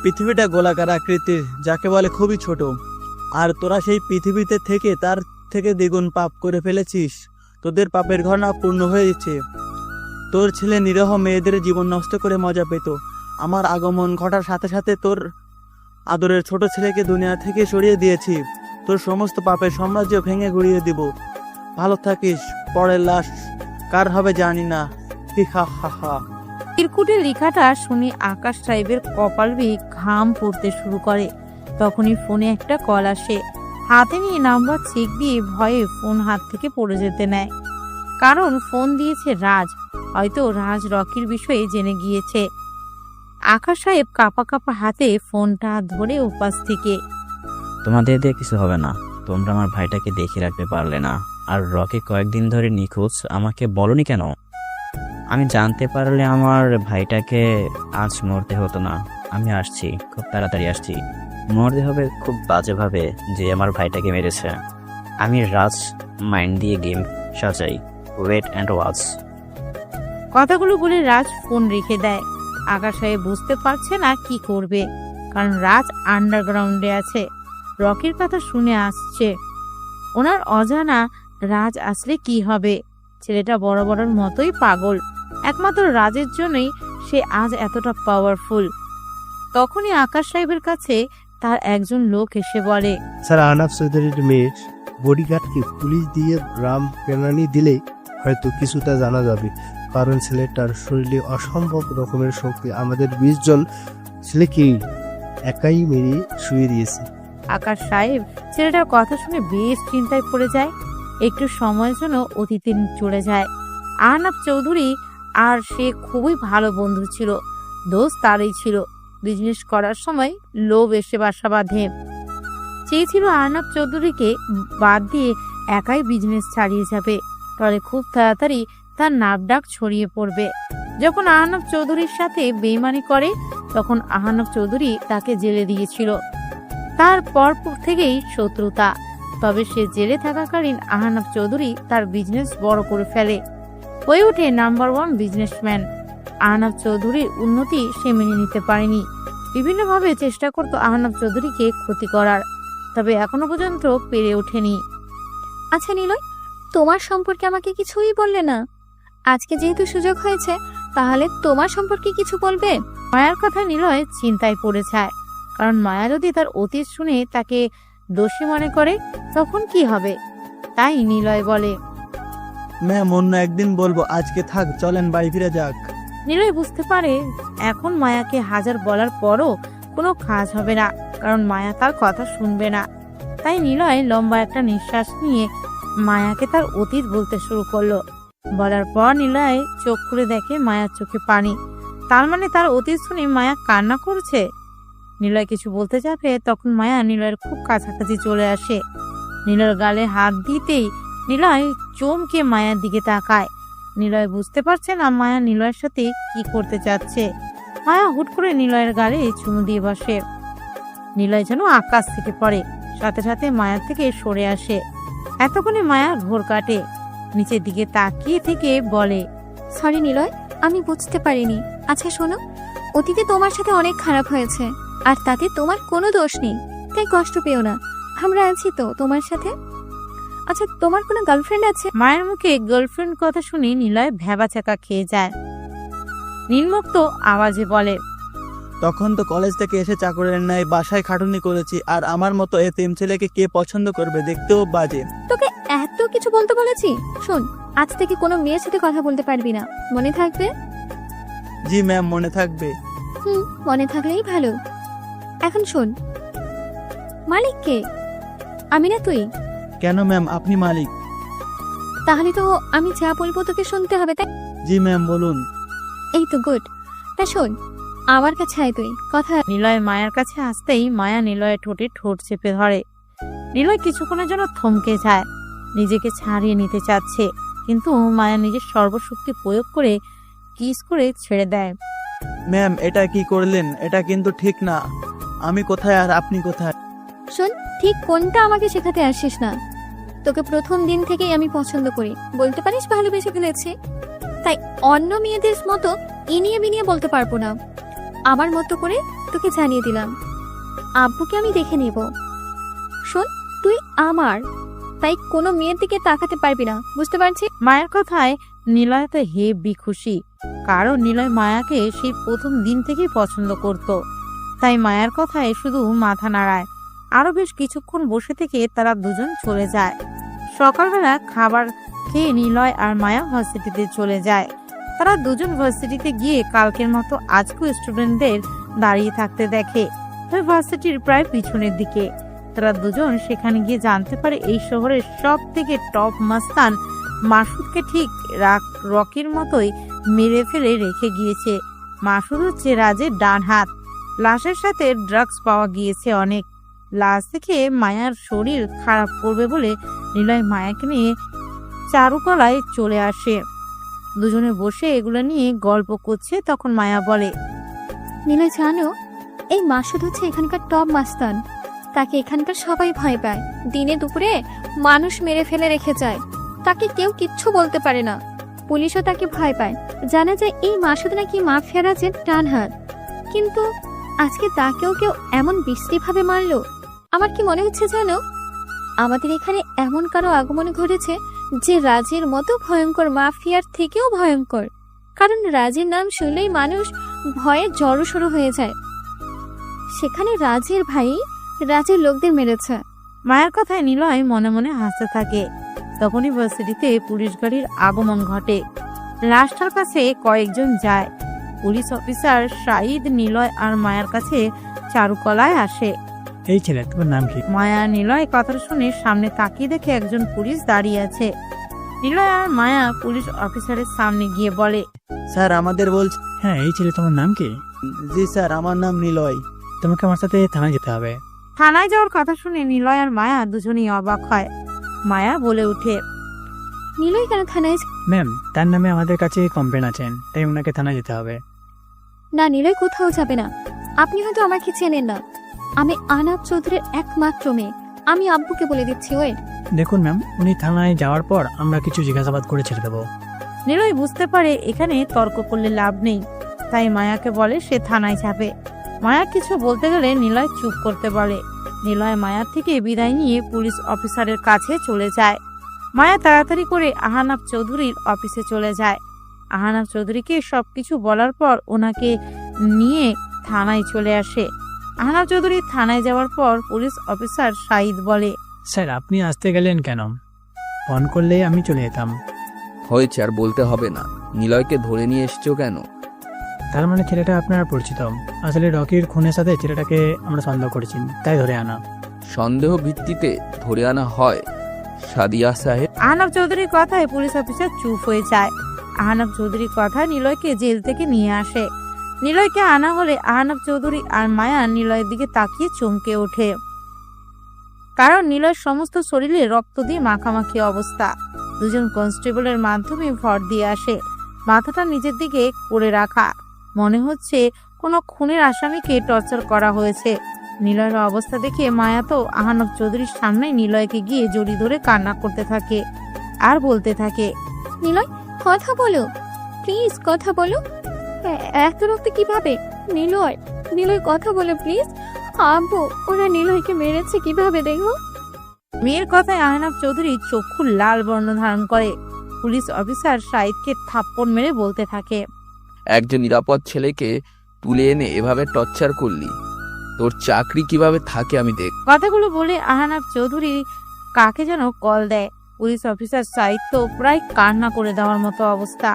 পৃথিবীটা গোলাকার আকৃতির, যাকে বলে খুবই ছোট, আর তোরা সেই পৃথিবীতে থেকে তার থেকে দ্বিগুণ পাপ করে ফেলেছিস। তোদের পাপের ঘটনা পূর্ণ হয়েছে। তোর ছেলে নিরীহ মেয়েদের জীবন নষ্ট করে মজা পেত। আমার আগমন ঘটার সাথে সাথে তোর আদরের ছোট ছেলেকে দুনিয়া থেকে সরিয়ে দিয়েছি। তোর সমস্ত পাপের সাম্রাজ্য ভেঙে গুড়িয়ে দিব। ভালো থাকিস, পরের লাশ কার হবে জানি না। হা হা হা। চিরকুটের লেখাটা শুনে আকাশ সাহেবের কপাল বেয়ে ঘাম পড়তে শুরু করে। তখনই ফোনে একটা কল আসে। হাতে নিয়ে নাম্বার চেক দিয়ে ভয়ে ফোন হাত থেকে পড়ে যেতে নেয়, কারণ ফোন দিয়েছে রাজ। হয়তো রাজ রকির বিষয়ে জেনে গিয়েছে। আকাশ সাহেব কাঁপা কাঁপা হাতে ফোনটা ধরে উপাস থেকে, তোমাদের দিয়ে কিছু হবে না। তোমরা আমার ভাইটাকে দেখে রাখতে পারলে না, আর রকি কয়েকদিন ধরে নিখোঁজ। আমাকে বলনি কেন? আমি জানতে পারলে আমার ভাইটাকে আজ মরতে হতো না। আমি আসছি, খুব তাড়াতাড়ি আসছি। মরতে হবে খুব বাজেভাবে যে আমার ভাইটাকে মেরেছে। আমি রাজ মাইন্ড দিয়ে গেম সাজাই। Wait and watch. কথাগুলো বলে রাজ ফোন রেখে দেয়। আকাশ সাহেব বুঝতে পারছে না কি করবে, কারণ রাজ আন্ডারগ্রাউন্ডে আছে। রকির কথা শুনে আসছে। ওনার অজানা রাজ আসলে কি হবে? ছেলেটা বড় বড়র মতোই পাগল। একমাত্র রাজের জন্যই সে আজ এতটা পাওয়ারফুল। তখনই আকাশ সাহেবের কাছে তার একজন লোক এসে বলে, স্যার, আহনাফ চৌধুরীর মেয়ের বডিগার্ডকে পুলিশ দিয়ে রাম কেরানি দিলে হয়তো কিছুটা জানা যাবে, কারণ ছেলেটার শরীরে অসম্ভব রকমের শক্তি। আমাদের 20 জন ছেলেকে একাই মেরে শুয়ে দিয়েছে। আকাশ সাহেব ছেলেটার কথা শুনে বেশ চিন্তায় পড়ে যায়। একটু সময়ের জন্য অতীতে চলে যায়। আহনাফ চৌধুরী আর সে খুবই ভালো বন্ধু ছিল। দোস্ত তারই ছিল। বিজনেস করার সময় লোভ এসে বাসা বাঁধে। চেয়েছিল আহনাফ চৌধুরীকে বাদ দিয়ে একাই বিজনেস ছাড়িয়ে যাবে, তাহলে খুব তাড়াতাড়ি তার নামডাক ছড়িয়ে পড়বে। যখন আহনাফ চৌধুরীর সাথে বেইমানি করে, তখন আহনাফ চৌধুরী তাকে জেলে দিয়েছিল। তারপর থেকেই শত্রুতা। তবে সে জেলে থাকাকালীন আহনাফ চৌধুরী তার বিজনেস বড় করে ফেলে, হয়ে ওঠে নাম্বার 1 বিজনেসম্যান। আহনাফ চৌধুরীর উন্নতি সে মেনে নিতে পারেনি। বিভিন্নভাবে চেষ্টা করত আহনাফ চৌধুরীকে ক্ষতি করার, তবে এখনো পর্যন্ত পেরে ওঠেনি। আচ্ছা নিলয়, তোমার সম্পর্কে আমাকে কিছুই বললে না। আজকে যেহেতু সুযোগ হয়েছে, তাহলে তোমার সম্পর্কে কিছু বলবে? মায়ার কথা নিলয় চিন্তায় পড়ে যায়, কারণ মায়া যদি তার অতীত শুনে তাকে দোষী মনে করে তখন কি হবে। তাই নিলয় বলে, ম্যাম, অন্য একদিন বলবো, আজকে থাক, চলেন বাড়ি ফিরে যাক। নিলয় বুঝতে পারে এখন মায়াকে হাজার বলার পরও কোনো কাজ হবে না, কারণ মায়া তার কথা শুনবে না। তাই নিলয় লম্বা একটা নিঃশ্বাস নিয়ে মায়াকে তার অতীত বলতে শুরু করলো। বলার পর নিলয় চোখ খুলে দেখে মায়ার চোখে পানি। তার মানে তার অতীত শুনে মায়া কান্না করছে। নিলয় কিছু বলতে যাবে, তখন মায়া নিলয়ের খুব কাছাকাছি চলে আসে। নিলয়ের গালে হাত দিতেই নিলয় চমকে মায়ার দিকে তাকায়। নিলয় বুঝতে পারছে না মায়া নিলয়ের সাথে কি করতে চাচ্ছে। মায়া হুট করে নিলয়ের গালে চুমু দিয়ে বসে। নিলয় যেন আকাশ থেকে পড়ে, সাথে সাথে মায়ার থেকে সরে আসে। এতক্ষণে মায়া ঘোর কাটে, নিচের দিকে তাকিয়ে থেকে বলে, সরি নিলয়, আমি বুঝতে পারিনি। আচ্ছা শোনো, অতীতে তোমার সাথে অনেক খারাপ হয়েছে, আর তাতে তোমার কোনো দোষ নেই, তাই কষ্ট পেও না। আমরা আছি তো তোমার সাথে। আচ্ছা, তোমার কোনো গার্লফ্রেন্ড আছে? মায়ের মুখে গার্লফ্রেন্ড কথা শুনে নিলয় ভ্যাবাচাকা খেয়ে যায়। নির্মুক্ত আওয়াজে বলে, তখন তো কলেজ থেকে এসে চাকরের ন্যায় বাসায় খাটুনি করেছি, আর আমার মতো এতিম ছেলেকে কে পছন্দ করবে? দেখতেও বাজে। তোকে এত কিছু বলতে বলেছি? শোন, আজ থেকে কোনো মেয়ের সাথে কথা বলতে পারবি না, মনে থাকবে? জি ম্যাম, মনে থাকবে। মনে থাকলেই ভালো। এখন শোন, মালিক কে? আমি না তুই? কেন ম্যাম, আপনি মালিক। তাহলে তো আমি যা বলবো তোকে শুনতে হবে, তাই? জি ম্যাম, বলুন। এই তো গুড। তা শোন, আমার কাছে আয় তুই, কথা। নিলয় মায়ের কাছে আসতেই মায়া নিলয়ের ঠোঁটে ঠোঁট চেপে ধরে। নিলয় কিছুক্ষণের জন্য থমকে যায়, নিজেকে ছাড়িয়ে নিতে চাচ্ছে, কিন্তু মায়া নিজের সর্বশক্তি প্রয়োগ করে কিস করে ছেড়ে দেয়। ম্যাম, এটা কি করলেন? এটা কিন্তু ঠিক না। আমি কোথায় আর আপনি কোথায়? শোন, ঠিক কোনটা আমাকে শেখাতে আসিস না। তোকে প্রথম দিন থেকেই আমি পছন্দ করি, বলতে পারিস ভালোবেসে ফেলেছি। তাই অন্য মেয়েদের মতো ইনিয়ে বিনিয়ে বলতে পারবো না। আমার মতো করে তোকে জানিয়ে দিলাম। আব্বুকে আমি দেখে নেব। শোন, তুই আমার, তাই কোনো মেয়ের দিকে তাকাতে পারবি না, বুঝতে পারছিস? মায়ের কথায় নিলয় তো হেবি খুশি, কারণ নিলয় মায়াকে সেই প্রথম দিন থেকেই পছন্দ করত। তাই মায়ের কথায় শুধু মাথা নাড়ায়। আরো বেশ কিছুক্ষণ বসে থেকে তারা দুজন চলে যায়। সকালবেলা খাবার খেয়ে নিলয় আর মায়া ভার্সিটিতে চলে যায়। তারা দুজন ভার্সিটিতে গিয়ে কালকের মতো আজকেও স্টুডেন্টদের দাঁড়িয়ে থাকতে দেখে, তবে ভার্সিটির প্রায় পিছনের দিকে। তারা দুজন সেখানে গিয়ে জানতে পারে এই শহরের সব থেকে টপ মাস্তান মাসুদকে ঠিক রকির মতোই মেরে ফেলে রেখে গিয়েছে। মাসুদ হচ্ছে রাজের ডান হাত। লাশের সাথে ড্রাগস পাওয়া গিয়েছে অনেক। লাশ দেখে মায়ার শরীর খারাপ করবে বলে নিলয় মায়াকে নিয়ে চারুকলায় চলে আসে। দুজনে বসে এগুলো নিয়ে গল্প করছে। তখন মায়া বলে, নিলয় জানো, এই মাসুদ হচ্ছে এখানকার টপ মাস্তান। তাকে এখানকার সবাই ভয় পায়। দিনে দুপুরে মানুষ মেরে ফেলে রেখে যায়, তাকে কেউ কিচ্ছু বলতে পারে না। পুলিশও তাকে ভয় পায়। জানা যায় এই মাসুদ নাকি মাফিয়া রাজের ডান হাত। কিন্তু আজকে তাকেও কেউ এমন বিশ্রীভাবে মারলো। আমার কি মনে হচ্ছে জানো, আমাদের এখানে এমন কারো আগমন ঘটেছে যে রাজের মতো ভয়ঙ্কর মাফিয়ার থেকেও ভয়ঙ্কর। কারণ রাজের নাম শুনলেই মানুষ ভয়ে জড়সড় হয়ে যায়। সেখানে রাজের ভাই রাজের লোকদের মেরেছে। মায়ের কথায় নিলয় মনে মনে হাসতে থাকে। তখনই ভার্সিটিতে পুলিশ গাড়ির আগমন ঘটে। লাশটার কাছে কয়েকজন যায়। পুলিশ অফিসার শাহিদ নিলয় আর মায়ার কাছে চারুকলায় আসে। এই ছেলে, তোমার নাম কি? মায়া নিলয় কথা শুনে সামনে তাকিয়ে দেখে একজন পুলিশ দাঁড়িয়ে আছে। নিলয় আর মায়া পুলিশ অফিসারের সামনে গিয়ে বলে, স্যার আমাদের বলছে। হ্যাঁ, এই ছেলে তোমার নাম কি? জি স্যার, আমার নাম নিলয়। তোমাকে আমার সাথে থানায় যেতে হবে। থানায় যাওয়ার কথা শুনে নিলয় আর মায়া দুজনেই অবাক হয়। মায়া বলে উঠে, নিলয় কেন থানায় ম্যাম, তার নামে আমাদের কাছে কমপ্লেন আছেন, তাই ওনাকে থানায় যেতে হবে। না, নিলয় কোথাও যাবে না। আপনি হয়তো আমাকে চেনেন না। আমি আনাব চৌধুরীর একমাত্র মেয়ে। আমি আব্বুকে বলে দিচ্ছি। ওয়েট, দেখুন ম্যাম, উনি থানায় যাওয়ার পর আমরা কিছু জিজ্ঞাসাবাদ করে ছেড়ে দেবো। নিলয় বুঝতে পারে এখানে তর্ক করলে লাভ নেই, তাই মায়াকে বলে সে থানায় যাবে। মায়া কিছু বলতে গেলে নিলয় চুপ করতে বলে। নিলয় মায়ার থেকে বিদায় নিয়ে পুলিশ অফিসারের কাছে চলে যায়। মায়া তাড়াতাড়ি করে আহানাব চৌধুরীর অফিসে চলে যায়। আহানাব চৌধুরীকে সবকিছু বলার পর ওনাকে নিয়ে থানায় চলে আসে। আহানাব চৌধুরী থানায় যাওয়ার পর পুলিশ অফিসার শাহিদ বলে, স্যার, আপনি আসতে গেলেন কেন? ফোন করলে আমি চলে যেতাম। হয়েছে, আর বলতে হবে না। নিলয়কে ধরে নিয়ে এসছো কেন? তার মানে ছেলেটা আপনার পরিচিত? আসলে রকির খুনের সাথে ছেলেটাকে আমরা সন্দেহ করেছি, তাই ধরে আনা। সন্দেহ ভিত্তিতে ধরে আনা হয় সাদিয়া সাহেব? আহনাব চৌধুরীর কথায় পুলিশ অফিসার চুপ হয়ে যায়। আহনাব চৌধুরীর কথায় নিলয়কে জেল থেকে নিয়ে আসে। নিলয়কে আনা হলে আহনাব চৌধুরী আর মায়া নিলয়ের দিকে তাকিয়ে চমকে ওঠে, কারণ নিলয়ের সমস্ত শরীরে রক্ত দিয়ে মাখামাখি অবস্থা। দুজন কনস্টেবলের মাধ্যমে ভর দিয়ে আসে, মাথাটা নিজের দিকে করে রাখা। মনে হচ্ছে কোনো খুনের আসামিকে টর্চার করা হয়েছে। নিলয়ের অবস্থা দেখে মায়া তো আহনাব চৌধুরীর সামনে নিলয়কে গিয়ে জড়ি ধরে কান্না করতে থাকে আর বলতে থাকে, নিলয় কথা বলো, প্লিজ কথা বলো। এত রক্ত কিভাবে? নিলয়, নিলয় কথা বলো প্লিজ। আব্বু, ওরা নিলয়কে মেরেছে কিভাবে দেখো। মেয়ের কথায় আহনাব চৌধুরী চক্ষু লাল বর্ণ ধারণ করে। পুলিশ অফিসার শাহিদকে থাপ্পড় মেরে বলতে থাকে, একজন নিরাপদ ছেলেকে তুলে এনে এভাবে টর্চার করলি, তোর চাকরি কিভাবে থাকে আমি দেখ। কথাগুলো বলে আহনাব চৌধুরী কাকে যেন কল দেয়। পুলিশ অফিসার শাহিদ তো প্রায় কান্না করে দেওয়ার মতো অবস্থা,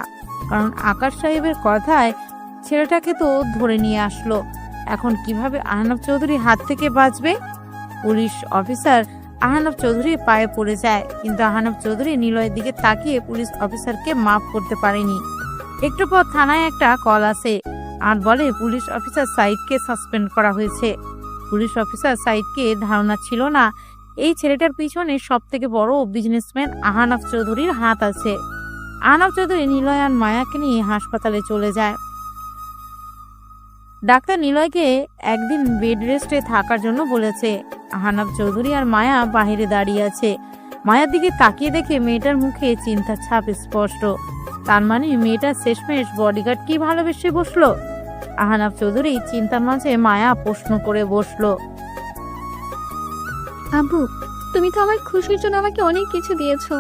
কারণ আকাশ সাহেবের কথায় ছেলেটাকে তো ধরে নিয়ে আসলো। এখন কিভাবে আহনাব চৌধুরীর হাত থেকে বাঁচবে? পুলিশ অফিসার আহনাব চৌধুরীর পায়ে পড়ে যায়, কিন্তু আহনাব চৌধুরী নিলয়ের দিকে তাকিয়ে পুলিশ অফিসারকে মাফ করতে পারেনি। একটু পর থানায় একটা কল আসে আর বলে পুলিশ অফিসার সাইদকে সাসপেন্ড করা হয়েছে। পুলিশ অফিসার সাইদকে ধারণা ছিল না এই ছেলেটার পিছনে সব থেকে বড় বিজনেসম্যান আহনাব চৌধুরীর হাত আছে। আহনাব চৌধুরী নিলয় আর মায়াকে নিয়ে হাসপাতালে চলে যায়। ডাক্তার নিলয়কে একদিন বেড রেস্টে থাকার জন্য বলেছে। আহনাব চৌধুরী আর মায়া বাহিরে দাঁড়িয়ে আছে। মায়ার দিকে তাকিয়ে দেখে মেয়েটার মুখে চিন্তার ছাপ স্পষ্ট। তার মানে মেয়েটা শেষমেশ বডিগার্ড কি ভালোবেসে বসলো। আহনাফ চৌধুরী চিন্তার মাঝে মায়া প্রশ্ন করে বসলো। আব্বু, তুমি তো আমার খুশির জন্য আমাকে অনেক কিছু দিয়েছো,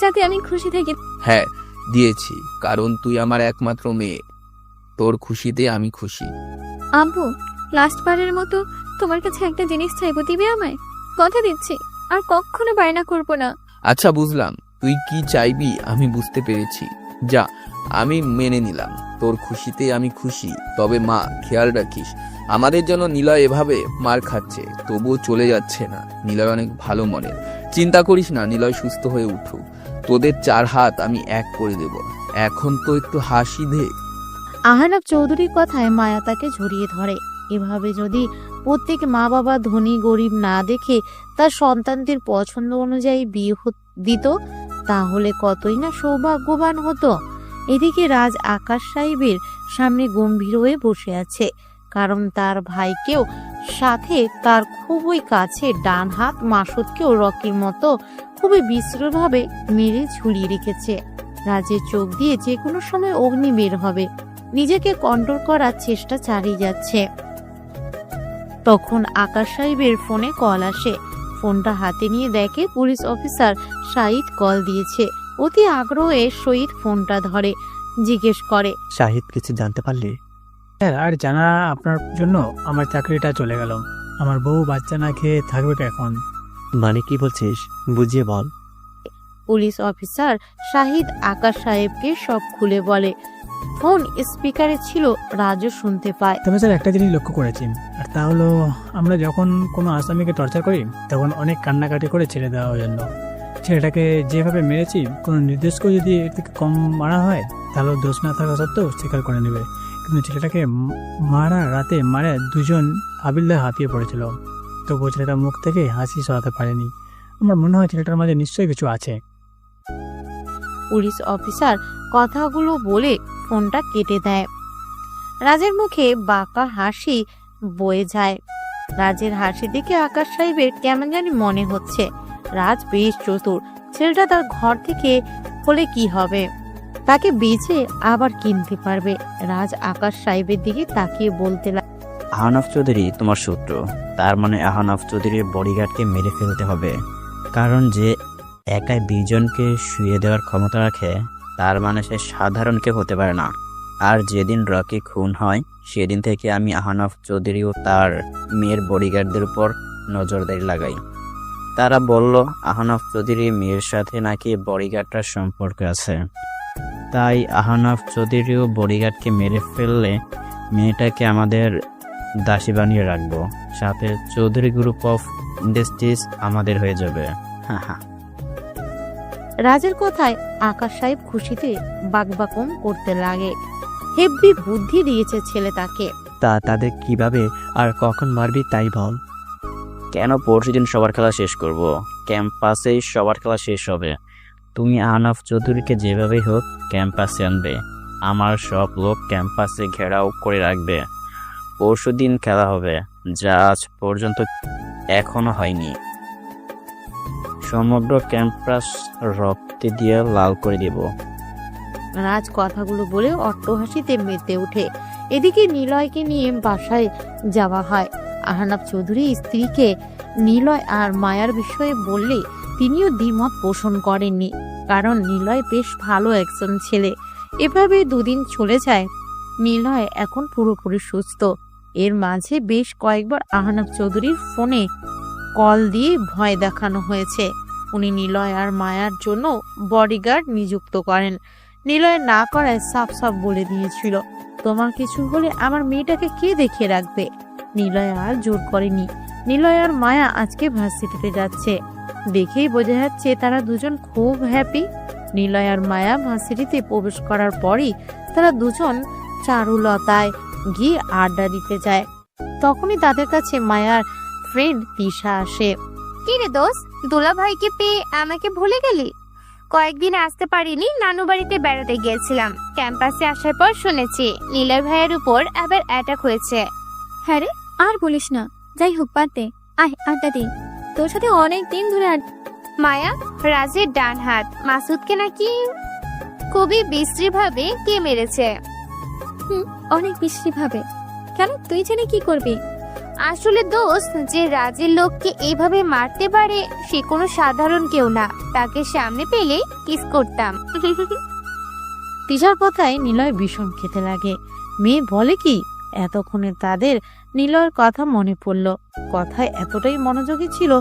যাতে আমি খুশি থাকি। হ্যাঁ দিয়েছি, কারণ তুই আমার একমাত্র মেয়ে। তোর খুশিতে আমি খুশি। আব্বু, লাস্ট বারের মতো তোমার কাছে একটা জিনিস চাইবো, দিবে আমায়? কথা দিচ্ছি, আর কখনো বায়না করবো না। আচ্ছা বুঝলাম, তুই কি চাইবি আমি বুঝতে পেরেছি। যা, আমি মেনে নিলাম। তোর খুশিতে আমি খুশি। তবে মা, খেয়াল রাখিস, আমাদের জন্য নিলয় এভাবে মার খাচ্ছে, তবুও চলে যাচ্ছে না। নিলয় অনেক ভালো মনের। চিন্তা করিস না, নিলয় সুস্থ হয়ে উঠুক। তোদের 4 হাত আমি এক করে দেব। এখন তো একটু হাসি দে। আহনাফ চৌধুরীর কথায় মায়া তাকে জড়িয়ে ধরে। এভাবে যদি প্রত্যেক মা বাবা ধনী গরিব না দেখে তার সন্তানদের পছন্দ অনুযায়ী বিয়ে দিত, তাহলে কতই না সৌভাগ্যবান হতো। এদিকে রাজ আকাশ সাহেবের সামনে গম্ভীর হয়ে বসে আছে, কারণ তার ভাইকেও সাথে তার খুবই কাছে ডান হাত মাসুদকেও রকির মতো খুবই বিশ্রীভাবে মেরে ঝুলিয়ে রেখেছে। রাজের চোখ দিয়ে যে কোনো সময় অগ্নি বের হবে। নিজেকে কন্ট্রোল করার চেষ্টা চালিয়ে যাচ্ছে। তখন আকাশ সাহেবের ফোনে কল আসে। ফোনটা হাতে নিয়ে দেখে পুলিশ অফিসার শাহিদ কল দিয়েছে। অতি আগ্রহে শহীদ ফোনটা ধরে, জিজ্ঞেস করে, শাহিদ, কিছু জানতে পারলি? স্যার, আর জানা আপনার জন্য আমার চাকরিটা চলে গেল। আমার বউ বাচ্চা না খেয়ে থাকবে তো এখন। মানে কি বলছিস, বুঝিয়ে বল। পুলিশ অফিসার শাহিদ আকাশ সাহেবকে সব খুলে বলে। ফোন স্পিকারে ছিল, রাজও শুনতে পায়। তবে স্যার, একটা জিনিস লক্ষ্য করেছি, আর তা হলো আমরা যখন কোনো আসামিকে টর্চার করি তখন অনেক কান্নাকাটি করে ছেড়ে দেওয়ার জন্য। ছেলেটাকে যেভাবে মেরেছি, কোনো নির্দেশকেও যদি এর থেকে কম মারা হয় তাহলে দোষ না থাকা সত্ত্বেও স্বীকার করে নেবে। কিন্তু ছেলেটাকে রাতে মারে দুজন হাবিলদার হাঁপিয়ে পড়েছিল, তবুও ছেলেটার মুখ থেকে হাসি সরাতে পারেনি। আমার মনে হয় ছেলেটার মাঝে নিশ্চয়ই কিছু আছে। পুলিশ অফিসার কথাগুলো বলে ফোনটা কেটে দেয়। রাজের মুখে বাঁকা হাসি বয়ে যায়। রাজের হাসি দেখে আকাশ সাহেবের কেমন জানি মনে হচ্ছে রাজ বেশ চতুর। ছেলেটা তার ঘর থেকে হলে কি হবে, তাকে বেচে আবার কিনতে পারবে। রাজ আকাশ সাহেবের দিকে তাকিয়ে বলতে লাগে, আহনাফ চৌধুরী তোমার শত্রু। তার মানে আহনাফ চৌধুরীর বডিগার্ডকে মেরে ফেলতে হবে, কারণ যে একাই 20 জনকে শুয়ে দেওয়ার ক্ষমতা রাখে, তার মানে সে সাধারণ কেউ হতে পারে না। আর যেদিন রকি খুন হয় সেদিন থেকে আমি আহনাফ চৌধুরী ও তার মেয়ের বডিগার্ডদের উপর নজরদারি লাগাই। তারা বলল আহনাফ চৌধুরী মেয়ের সাথে নাকি বডিগার্ডটার সম্পর্ক আছে, তাই আহনাফ চৌধুরী ও বডিগার্ডকে মেরে ফেললে মেয়েটাকে আমাদের দাসী বানিয়ে রাখবো, সাথে চৌধুরী গ্রুপ অফ ইন্ডাস্ট্রিজ আমাদের হয়ে যাবে। হ্যাঁ হ্যাঁ। রাজের কথায় আকাশ সাহেব খুশিতে বাকবাকম করতে লাগে। হেব্বি বুদ্ধি দিয়েছে ছেলে তাকে। তাদের কিভাবে আর কখন মারবি তাই বল। কেন, পরশুদিন সবার খেলা শেষ করব, ক্যাম্পাসেই সবার খেলা শেষ হবে। তুমি আহনাফ চৌধুরীকে যেভাবেই হোক ক্যাম্পাসে আনবে, আমার সব লোক ক্যাম্পাসে ঘেরাও করে রাখবে। পরশুদিন খেলা হবে, যা আজ পর্যন্ত এখনো হয়নি। সমগ্র ক্যাম্পাস রক্তে দিয়ে লাল করে দেব। রাজ কথাগুলো বলে অট্টহাসিতে মেতে ওঠে। এদিকে নিলয়কে নিয়ে বাসায় যাওয়া হয়। আহনাফ চৌধুরী স্ত্রীকে নিলয় আর মায়ার বিষয়ে বললে তিনিও দ্বিমত পোষণ করেননি, কারণ নিলয় বেশ ভালো একজন ছেলে। এভাবে 2 দিন চলে যায়। নিলয় এখন পুরোপুরি সুস্থ। এর মাঝে বেশ কয়েকবার আহনাফ চৌধুরীর ফোনে কল দিয়ে ভয় দেখানো হয়েছে। উনি নিলয় আর মায়ার জন্য বডিগার্ড নিযুক্ত করেন। নিলয় না করায় সাফ সাফ বলে দিয়েছিল, তোমার কিছু হলে আমার মেয়েটাকে কে দেখে রাখবে। নিলয় আর জোর করেনি। নিলয় আর মায়া আজকে ভার্সিটিতে যাচ্ছে, দেখেই বোঝা যাচ্ছে তারা দুজন খুব হ্যাপি। নিলয় আর মায়া ভার্সিটিতে প্রবেশ করার পরই তারা দুজন চারুলতায় গিয়ে আড্ডা দিতে যায়। তখনই তাদের কাছে মায়ার ফ্রেন্ড তিশা আসে। কি রে দোস্ত, দুলা ভাইকে পেয়ে আমাকে ভুলে গেলি? কয়েকদিন আসতে পারিনি, নানু বাড়িতে বেড়াতে গিয়েছিলাম। ক্যাম্পাসে আসার পর শুনেছি নীলয় ভাইয়ের উপর আবার অ্যাটাক হয়েছে। হ্যাঁ রে, আর বলিস না। যাই হোক, বাদ দে, আয় আড্ডা দিই। তোর সাথে অনেক দিন ধরে মায়া, রাজের ডান হাত মাসুদকে নাকি খুবই বিশ্রী ভাবে কে মেরেছে? অনেক বিশ্রী ভাবে। কেন, তুই জেনে কি করবি? আসলে দোস্ত, যে রাজের লোককে এইভাবে মারতে পারে সে কোনো সাধারণ কেউ না। তাকে সামনে পেলে কিস করতাম। তিশার কথায় নিলয় বিষম খেতে লাগে। মেয়ে বলে কি, এতক্ষণে তাদের নিলয়ের কথা মনে পড়ল। কথায় এতটাই মনোযোগী ছিল,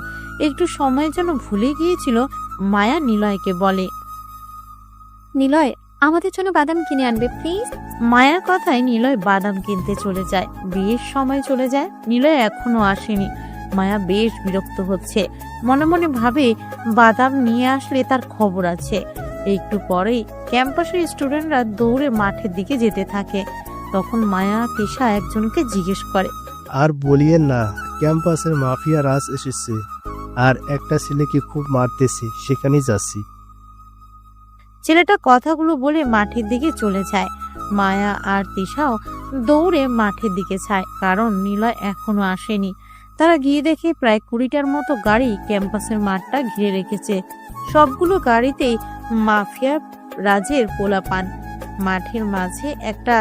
একটু সময়ের জন্য ভুলে গিয়েছিল। মায়া নিলয়কে বলে, নিলয়, আমাদের জন্য বাদাম কিনে আনবে প্লিজ। মায়ার কথায় নিলয় বাদাম কিনতে চলে যায়। বেশ সময় চলে যায়, নিলয় এখনো আসেনি। মায়া বেশ বিরক্ত হচ্ছে, মনে মনে ভাবে বাদাম নিয়ে আসলে তার খবর আছে। একটু পরেই ক্যাম্পাসের স্টুডেন্টরা দৌড়ে মাঠের দিকে যেতে থাকে। তখন মায়া তিশা একজনকে জিজ্ঞেস করে, আর বলিয়েন না, ক্যাম্পাসের মাফিয়া রাজ এসেছে আর একটা ছেলেকে খুব মারতেছে, সেখানেই যাচ্ছি। ছেলেটা কথাগুলো বলে মাঠের দিকে চলে যায়। মায়া আর তিশাও দৌড়ে মাঠের দিকে যায়, কারণ নিলয় এখনো আসেনি। তারা গিয়ে দেখে প্রায় 20টার মতো গাড়ি ক্যাম্পাসের মাঠটা ঘিরে রেখেছে। সবগুলো গাড়িতেই মাফিয়া রাজের পোলাপান। মাঠের মাঝে একটা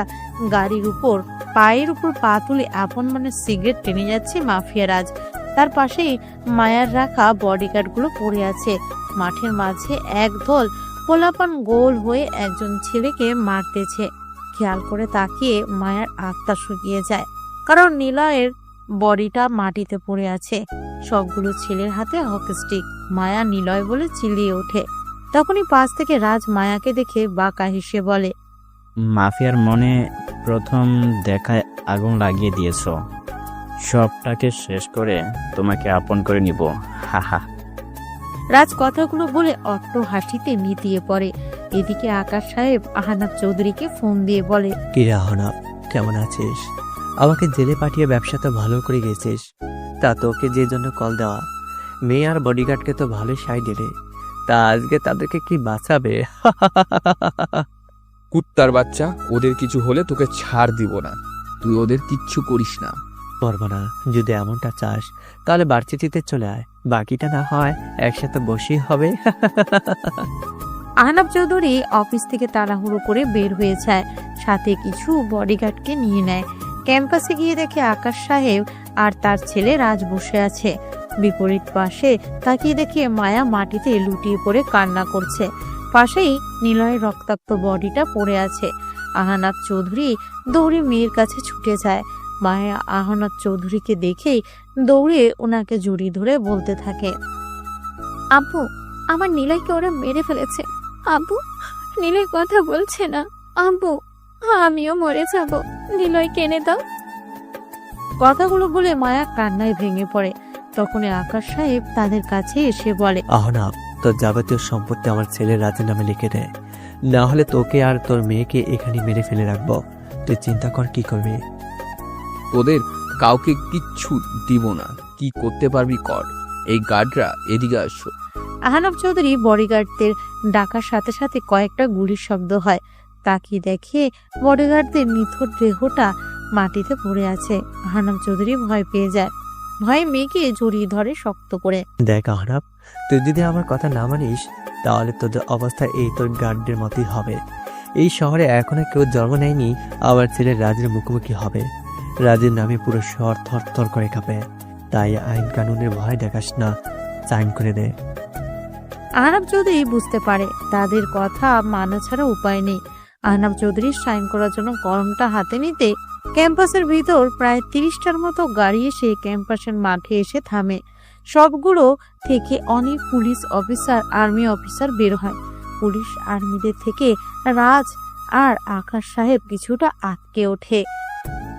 গাড়ির উপর পায়ের উপর পা তুলে আপন মনে সিগারেট টেনে যাচ্ছে মাফিয়া রাজ। তার পাশেই মায়ার রাখা বডিগার্ডগুলো পড়ে আছে। মাঠের মাঝে একদল পোলাপান গোল হয়ে একজন ছেলেকে মারতেছে। খেয়াল করে তাকিয়ে মায়ার আত্মা শুকিয়ে যায়, কারণ নিলয়ের বডিটা মাটিতে পড়ে আছে। সবগুলো ছেলের হাতে হকি স্টিক। মায়া নিলয় বলে চিল্লিয়ে ওঠে। তখনই পাশ থেকে রাজ মায়াকে দেখে বাঁকা হেসে বলে, মাফিয়ার মনে প্রথম দেখায় আগুন লাগিয়ে দিয়েছ, সবটাকে শেষ করে তোমাকে আপন করে নিব, হাহা। রাজ কথাগুলো বলে অট্ট হাসিতে মিটিয়ে পড়ে। এদিকে আকাশ সাহেব আহনাব চৌধুরীকে ফোন দিয়ে বলে, কিরে আহনাব, কেমন আছিস? আমাকে জেলে পাঠিয়ে ব্যবসা তো ভালো করে গেছিস। তা তোকে যে জন্য কল দেওয়া, মেয়ে আর বডিগার্ডকে তো ভালোই সাই দিলে, তা আজকে তাদেরকে কি বাঁচাবে? কুত্তার বাচ্চা, ওদের কিছু হলে তোকে ছাড় দিব না। তুই ওদের কিচ্ছু করিস না। পারবো না। যদি এমনটা চাস তাহলে বার্চিটিতে চলে আয়, বাকিটা না হয় একসাথে বসেই হবে। আহনাব চৌধুরী অফিস থেকে তাড়াহুড়ো করে বের হয়ে যায়, সাথে কিছু বডিগার্ডকে নিয়ে নেয়। ক্যাম্পাসে গিয়ে দেখে আকাশ সাহেব আর তার ছেলে রাজ বসে আছে। বিপরীত পাশে তাকিয়ে দেখে মায়া মাটিতে লুটিয়ে পড়ে কান্না করছে। পাশেই নিলয়ের রক্তাক্ত বডিটা পড়ে আছে। আহনাব চৌধুরী দৌড়ে মেয়ের কাছে ছুটে যায়। মায়া আহনাব চৌধুরীকে দেখেই দৌড়ে ওনাকে জড়িয়ে ধরে বলতে থাকে, আব্বু, আমার নিলয়কে ওরা মেরে ফেলেছে। আব্বু, নিলয় কথা বলছে না। আব্বু, আমিও মরে যাব, নিলয় কেনে দাও। কথাগুলো বলে মায়া কান্নায় ভেঙে পড়ে। তখনই আকাশ সাহেব তাদের কাছে এসে বলে, আহনাব, তোর যাবতীয় সম্পত্তি আমার ছেলের রাজের নামে লিখে দে, না হলে তোকে আর তোর মেয়েকে এখানে মেরে ফেলে রাখবো। তুই চিন্তা কর কি করবি। তোদের কাউকে কিচ্ছু দিব না, কি করতে পারবি কর। এই গার্ডরা এদিকে আসো। আহনাব চৌধুরী বডিগার্ডদের ডাকার সাথে সাথে কয়েকটা গুলির শব্দ হয়। তাকিয়ে দেখে বডিগার্ডদের নিথর দেহটা মাটিতে পড়ে আছে। আহনাব চৌধুরী ভয় পেয়ে যায়। ভয়ে মেয়েকে জড়িয়ে ধরে শক্ত করে। দেখ আহনাব, তুই যদি আমার কথা না মানিস তাহলে তোদের অবস্থা এই তোর গার্ডদের মতোই হবে। এই শহরে এখনো কেউ জন্ম নেয়নি আমার ছেলের রাজের মুখোমুখি হবে। রাজের নামে পুরো শহর থরথর করে কাঁপে। তাই আইন কানুনের ভয় দেখাস না, সাইন করে দে। আহনাব চৌধুরী বুঝতে পারে তাদের কথা মানা ছাড়া উপায় নেই। আহনাব চৌধুরী সাইন করার জন্য কলমটা হাতে নিতে ক্যাম্পাসের ভিতর প্রায় 30টার মতো গাড়ি এসে ক্যাম্পাসের মাঠে এসে থামে। সবগুলো থেকে অনেক পুলিশ অফিসার, আর্মি অফিসার বের হয়। পুলিশ আর্মিদের থেকে রাজ আর আকাশ সাহেব কিছুটা আটকে ওঠে।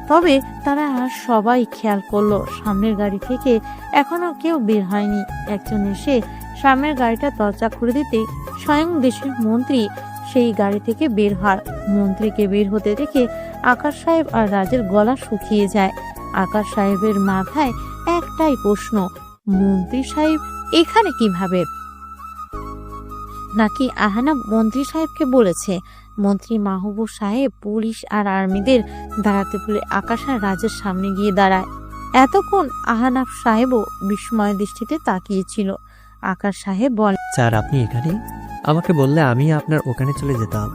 তবে তারা সবাই খেয়াল করলো সামনের গাড়ি থেকে এখনো কেউ বের হয়নি। একজন এসে সামনের গাড়িটা দরজা খুলে দিতে স্বয়ং দেশের মন্ত্রী সেই গাড়ি থেকে বের হয়। মন্ত্রীকে বের হতে দেখে আকাশ সাহেব আর রাজের গলা শুকিয়ে যায়। আকাশ সাহেবের মাথায় একটাই প্রশ্ন, মন্ত্রী সাহেব এখানে কিভাবে? নাকি আহনাব মন্ত্রী সাহেবকে বলেছে? মন্ত্রী মাহবুব সাহেব পুলিশ আর আর্মিদের দাঁড়াতে বলে আকাশ আর রাজের সামনে গিয়ে দাঁড়ায়। এতক্ষণ আহনাব সাহেবও বিস্ময় দৃষ্টিতে তাকিয়েছিল। আকাশ সাহেব বলে, স্যার আপনি এখানে? আমাকে বললে আমি আপনার ওখানে চলে যেতাম।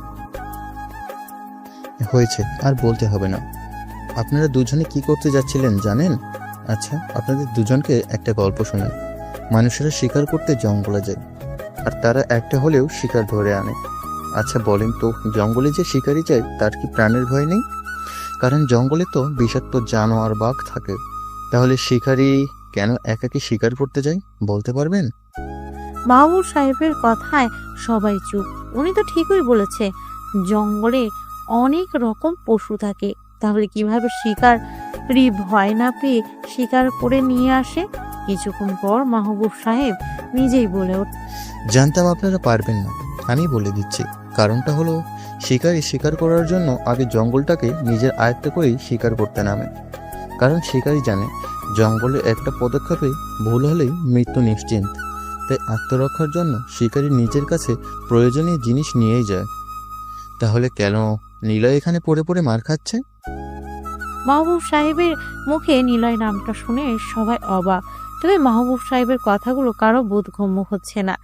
হয়েছে, আর বলতে হবে না। আপনারা দুজনে কি করতে যাচ্ছিলেন জানেন? আচ্ছা, আপনাদের দুজনকে একটা গল্প শোনাই। মানুষেরা শিকার করতে জঙ্গলে যায়, আর তারা একটা হলেও শিকার ধরে আনে। আচ্ছা বলেন তো, জঙ্গলে যে শিকারি যায় তার কি প্রাণের ভয় নেই? কারণ জঙ্গলে তো বিষাক্ত জানোয়ার বাঘ থাকে। তাহলে শিকারি কেন একাকী শিকার করতে যায় বলতে পারবেন? মাহবুব সাহেবের কথায় সবাই চুপ। উনি তো ঠিকই বলেছে, জঙ্গলে অনেক রকম পশু থাকে, তাহলে কিভাবে শিকারি ভয় না পেয়ে শিকার করে নিয়ে আসে? কিছুক্ষণ পর মাহবুব সাহেব নিজেই বলে ওঠে, জানতাম আপনারা পারবেন না, আমি বলে দিচ্ছি। কারণটা হলো, শিকারি শিকার করার জন্য আগে জঙ্গলটাকে নিজের আয়ত্ত করেই শিকার করতে নামে। কারণ শিকারি জানে জঙ্গলে একটা পদক্ষেপে ভুল হলেই মৃত্যু নিশ্চিন্ত। তাই আত্মরক্ষার জন্য শিকারি নিজের কাছে প্রয়োজনীয় জিনিস নিয়েই যায়। তাহলে কেন নিলয় এখানে পড়ে পড়ে মার খাচ্ছে? মাহবুব সাহেবের মুখে নিলয় নামটা শুনে সবাই অবাক। তবে মাহবুব সাহেবের কথাগুলো কারো বোধগম্য হচ্ছে না,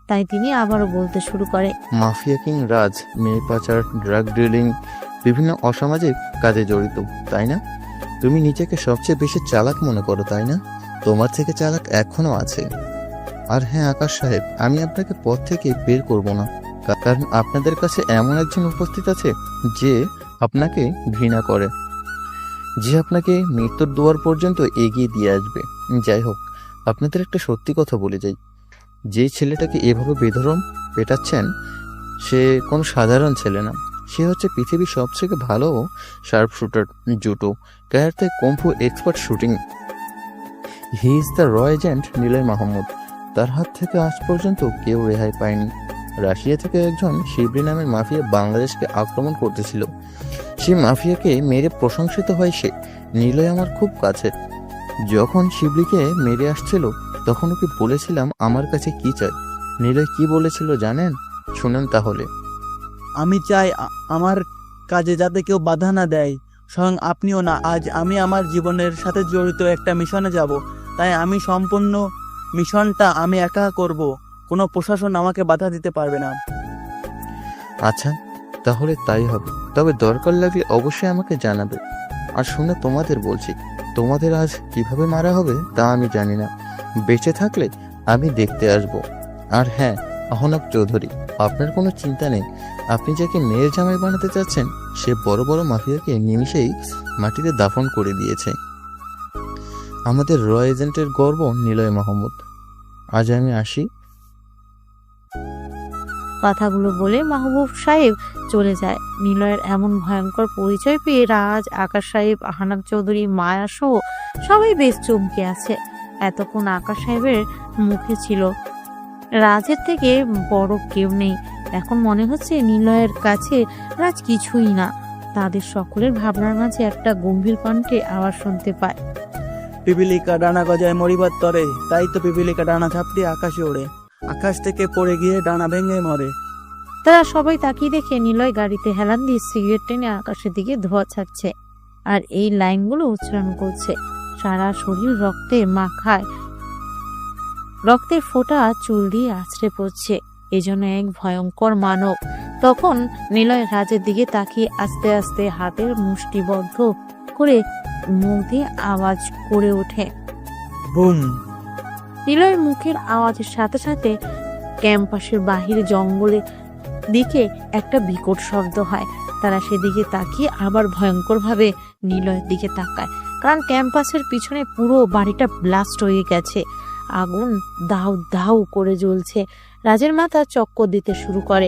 তাই তিনি আবারও বলতে শুরু করে, মাফিয়া কিং রাজ মেয়ে পাচার, ড্রাগ ডিলিং, বিভিন্ন অসামাজিক কাজে জড়িত, তাই না? তুমি নিজেকে সবচেয়ে বেশি চালাক মনে করো, তাই না? তোমার থেকে চালাক এখনো আছে। আর হ্যাঁ আকাশ সাহেব, আমি আপনাকে পথ থেকে বের করব না, কারণ আপনাদের কাছে এমন একজন উপস্থিত আছে যে আপনাকে ঘৃণা করে, যে আপনাকে মৃত্যুর দুয়ার পর্যন্ত এগিয়ে দিয়ে আসবে। যাই হোক, আপনাদের একটা সত্যি কথা বলে যাই, যে ছেলেটাকে এভাবে বেধরম পেটাচ্ছেন সে কোনো সাধারণ ছেলে না। সে হচ্ছে পৃথিবীর সবথেকে ভালো sharp shooter, judo, karate, kung fu expert shooting. He is the র এজেন্ট নিলয় মাহমুদ। তার হাত থেকে আজ পর্যন্ত কেউ রেহাই পায়নি। রাশিয়া থেকে একজন শিবলি নামের মাফিয়া বাংলাদেশকে আক্রমণ করতেছিল। সেই মাফিয়াকে মেরে প্রশংসিত হয় সে। নিলয় আমার খুব কাছে। যখন শিবলিকে মেরে আসছিল তখন ওকে বলেছিলাম আমার কাছে কি চাই। নিলয় কি বলেছিল জানেন? শুনেন তাহলে। আমি চাই আমার কাজে যাতে কেউ বাধা না দেয়, স্বয়ং আপনিও না। আজ আমি আমার জীবনের সাথে জড়িত একটা মিশনে যাব, তাই আমি সম্পূর্ণ মিশনটা আমি একা করব। কোনো প্রশাসন আমাকে বাধা দিতে পারবে না। আচ্ছা, তাহলে তাই হবে। তবে দরকার লাগলে অবশ্যই আমাকে জানাবে। আর শুনে তোমাদের বলছি, তোমাদের আজ কিভাবে মারা হবে তা আমি জানি না। বেঁচে থাকলে আমি দেখতে আসব। আর হ্যাঁ, আহনাব চৌধুরী, আপনার কোনো চিন্তা নেই। আপনি যাকে মেয়ের জামাই বানাতে চাচ্ছেন সে বড় বড় মাফিয়াকে নিমিষেই মাটিতে দাফন করে দিয়েছে। আমাদের র এজেন্টের গর্ব নিলয় মাহমুদ। আজ আমি আসি। কথাগুলো বলে মাহবুব সাহেব চলে যায়। নিলয়ের এমন ভয়ঙ্কর পরিচয় পেয়ে রাজ, আকাশ সাহেব, আহনাব চৌধুরী, মায়া সহ সবাই বেশ চমকে আছে। এতক্ষণ আকাশ সাহেবের মুখে ছিল রাজের থেকে বড় কেউ নেই। এখন মনে হচ্ছে নিলয়ের কাছে রাজ কিছুই না। তাদের সকলের ভাবনার মাঝে একটা গম্ভীর কণ্ঠে আওয়াজ শুনতে পায়, পিপিলিকা ডানা গজায় মরিবার তরে, তাই তো পিপিলিকা ডানা ঝাপটিয়ে আকাশে ওড়ে, আকাশ থেকে পড়ে গিয়ে ডানা ভেঙে মরে। তারা সবাই তাকিয়ে দেখে নিলয় গাড়িতে হেলান দিয়ে সিগারেট টেনে আকাশের দিকে ধোঁয়া ছাড়ছে আর এই লাইনগুলো উচ্চারণ করছে। সারা শরীর রক্তে মাখায়, রক্তের ফোঁটা চুল দিয়ে আছড়ে পড়ছে। এজন্য এক ভয়ঙ্কর মানব। তখন নিলয় রাজের দিকে তাকিয়ে আস্তে আস্তে হাতের মুষ্টিবদ্ধ করে মুখ দিয়ে আওয়াজ করে ওঠে, বুম। নিলয়ের মুখের আওয়াজের সাথে সাথে ক্যাম্পাসের বাহিরে জঙ্গলের দিকে একটা বিকট শব্দ হয়। তারা সেদিকে তাকিয়ে আবার ভয়ঙ্করভাবে নিলয়ের দিকে তাকায়, কারণ ক্যাম্পাসের পিছনে পুরো বাড়িটা ব্লাস্ট হয়ে গেছে। আগুন দাউ দাউ করে জ্বলছে। রাজের মাথা চক্কর দিতে শুরু করে,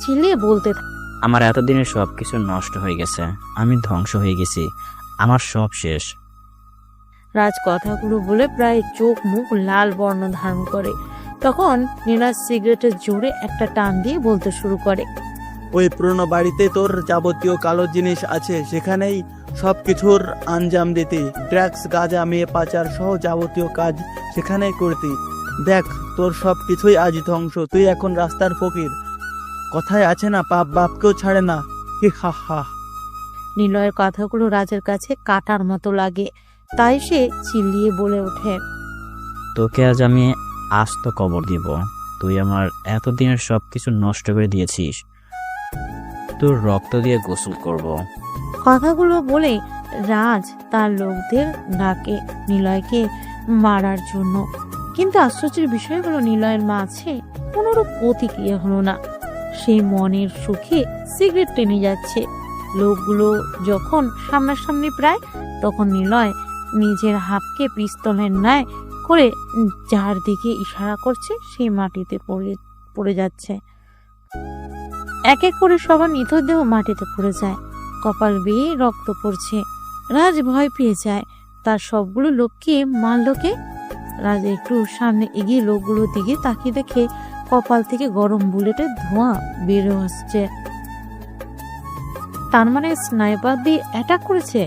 চিল্লিয়ে বলতে থাকে, আমার এতদিনের সব কিছু নষ্ট হয়ে গেছে, আমি ধ্বংস হয়ে গেছি, আমার সব শেষ। রাজ কথাগুলো বলে প্রায় চোখ মুখ লাল বর্ণ ধারণ করে। তখন নীলাজ সিগারেটের জোরে একটা টান দিয়ে বলতে শুরু করে, ওই পুরনো বাড়িতে তোর যাবতীয় কালো জিনিস আছে, সেখানেই সব কিছুর আঞ্জাম দিতি। ড্রাগস, গাঁজা, মেয়ে পাচার সহ যাবতীয় কাজ সেখানেই করতি। দেখ, তোর সব কিছুই আজ ধ্বংস। তুই এখন রাস্তার ফকির। কথায় আছে না, পাপ বাপকেও ছাড়ে না। হি হা হা। নিলয়ের কথাগুলো রাজের কাছে কাটার মতো লাগে, তাই সে চিল্লিয়ে বলে ওঠে, তোকে আজ আমি আস্ত কবর দিব। তুই আমার এতদিনের সব কিছু নষ্ট করে দিয়েছিস। মৃত্যুর রক্ত দিয়ে গোসল করব। কথাগুলো বলে রাজ তার লোকদের ডাকে নিলয়কে মারার জন্য। কিন্তু আশ্চর্যের বিষয় হলো নিলয়ের মাঝে কোনোরূপ প্রতিক্রিয়া হলো না। সে মনের সুখে সিগারেট টেনে যাচ্ছে। লোকগুলো যখন সামনাসামনি প্রায়, তখন নিলয় নিজের হাতকে পিস্তলের ন্যায় করে যার দিকে ইশারা করছে সে মাটিতে পড়ে যাচ্ছে। এক এক করে সবার মৃতদেহ মাটিতে পড়ে যায়, কপাল বেয়ে রক্ত পড়ছে। রাজ ভয় পেয়ে যায়, তার সবগুলো লোককে মারলো কে? রাজ একটু সামনে এগিয়ে লোকগুলোর দিকে তাকিয়ে দেখে কপাল থেকে গরম বুলেটের ধোঁয়া বেরো আসছে। তার মানে স্নাইপার দিয়ে অ্যাটাক করেছে।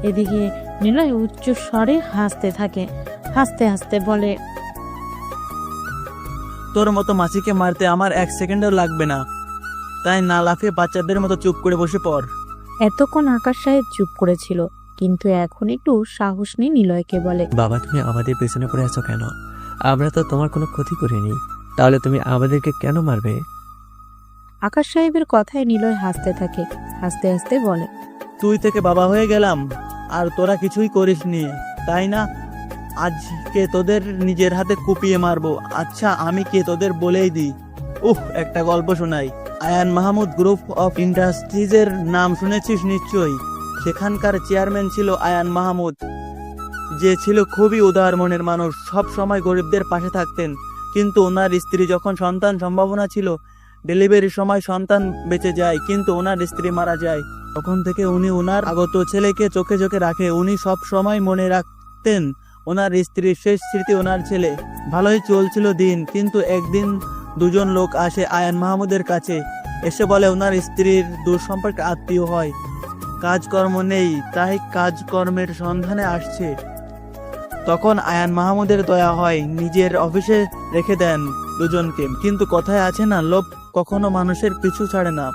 এদিকে নিলয় উচ্চ স্বরে হাসতে থাকে, হাসতে হাসতে বলে, তোর মতো মাসিকে মারতে আমার 1 সেকেন্ডও লাগবে না, তাই না লাফিয়ে বাচ্চাদের মতো চুপ করে বসে পড়। এতক্ষণ আকাশ সাহেব চুপ করেছিল, কিন্তু এখন একটু সাহস নিয়ে নিলয়কে বলে, বাবা, তুমি আমাদের পেছনে পড়ে আছো কেন? আমরা তো তোমার কোনো ক্ষতি করিনি, তাহলে তুমি আমাদেরকে কেন মারবে? আকাশ সাহেবের কথায় নিলয় হাসতে থাকে, হাসতে হাসতে বলে, তুই থেকে বাবা হয়ে গেলাম আর তোরা কিছুই করিসনি, তাই না? আজকে তোদের নিজের হাতে কুপিয়ে মারবো। আচ্ছা, আমি কে তোদের বলেই দিই। একটা গল্প শোনাই। আয়ান মাহমুদ গ্রুপ অফ ইন্ডাস্ট্রিজের নাম শুনেছিস নিশ্চয়ই। সেখানকার চেয়ারম্যান ছিল আয়ান মাহমুদ, যে ছিল খুবই উদার মনের মানুষ, সব সময় গরিবদের পাশে থাকতেন। কিন্তু ওনার স্ত্রী যখন সন্তান সম্ভাবনা ছিল, ডেলিভারির সময় সন্তান বেঁচে যায়, কিন্তু ওনার স্ত্রী মারা যায়। তখন থেকে উনি ওনার আগত ছেলেকে চোখে চোখে রাখে। উনি সব সময় মনে রাখতেন ওনার স্ত্রীর শেষ স্মৃতি ওনার ছেলে। ভালোই চলছিল দিন, কিন্তু একদিন দুজন লোক আসে আয়ান মাহমুদের কাছে, এসে বলে ওনার স্ত্রীর দূর সম্পর্কে আত্মীয় হয়, কাজকর্ম নেই, তাই কাজকর্মের সন্ধানে আসছে। তখন আয়ান মাহমুদের দয়া হয়, নিজের অফিসে রেখে দেন দুজনকে। কিন্তু কথায় আছে না, লোভ কখনো মানুষের পিছু ছাড়ে না।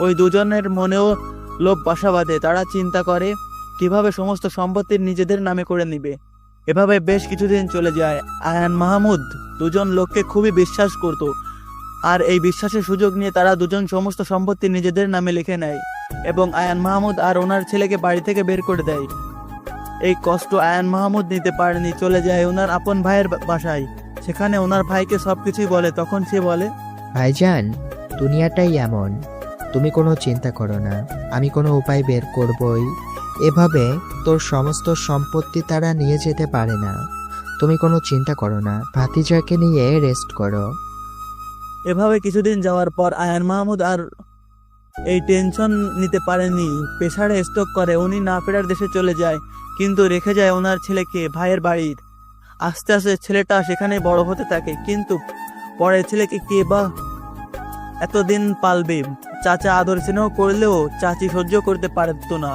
ওই দুজনের মনেও লোভ বাসা বাঁধে। তারা চিন্তা করে কিভাবে সমস্ত সম্পত্তি নিজেদের নামে করে নিবে। এভাবে বেশ কিছুদিন চলে যায়। আয়ান মাহমুদ দুজন লোককে খুবই বিশ্বাস করত, আর এই বিশ্বাসের সুযোগ নিয়ে তারা দুজন সমস্ত সম্পত্তি নিজেদের নামে লিখে নেয় এবং আয়ান মাহমুদ আর ওনার ছেলেকে বাড়ি থেকে বের করে দেয়। এই কষ্ট আয়ান মাহমুদ নিতে পারেনি, চলে যায় ওনার আপন ভাইয়ের বাসায়। সেখানে ওনার ভাইকে সবকিছুই বলে। তখন সে বলে, ভাইজান, দুনিয়াটাই এমন, তুমি কোনো চিন্তা করো না, আমি কোনো উপায় বের করবই। এভাবে তোর সমস্ত সম্পত্তি তারা নিয়ে যেতে পারে না, তুমি কোনো চিন্তা করো না, ভাতিজাকে নিয়ে রেস্ট করো। এভাবে কিছুদিন যাওয়ার পর আয়ান মাহমুদ আর এই টেনশন নিতে পারেনি, প্রেসারে স্ট্রোক করে। উনি না ফেরার দেশে চলে যায়, কিন্তু রেখে যায় ওনার ছেলেকে ভাইয়ের বাড়ির। আস্তে আস্তে ছেলেটা সেখানে বড় হতে থাকে, কিন্তু পরে ছেলেকে কে বা এতদিন পালবে? চাচা আদর স্নেহ করলেও চাচি সহ্য করতে পারতো না।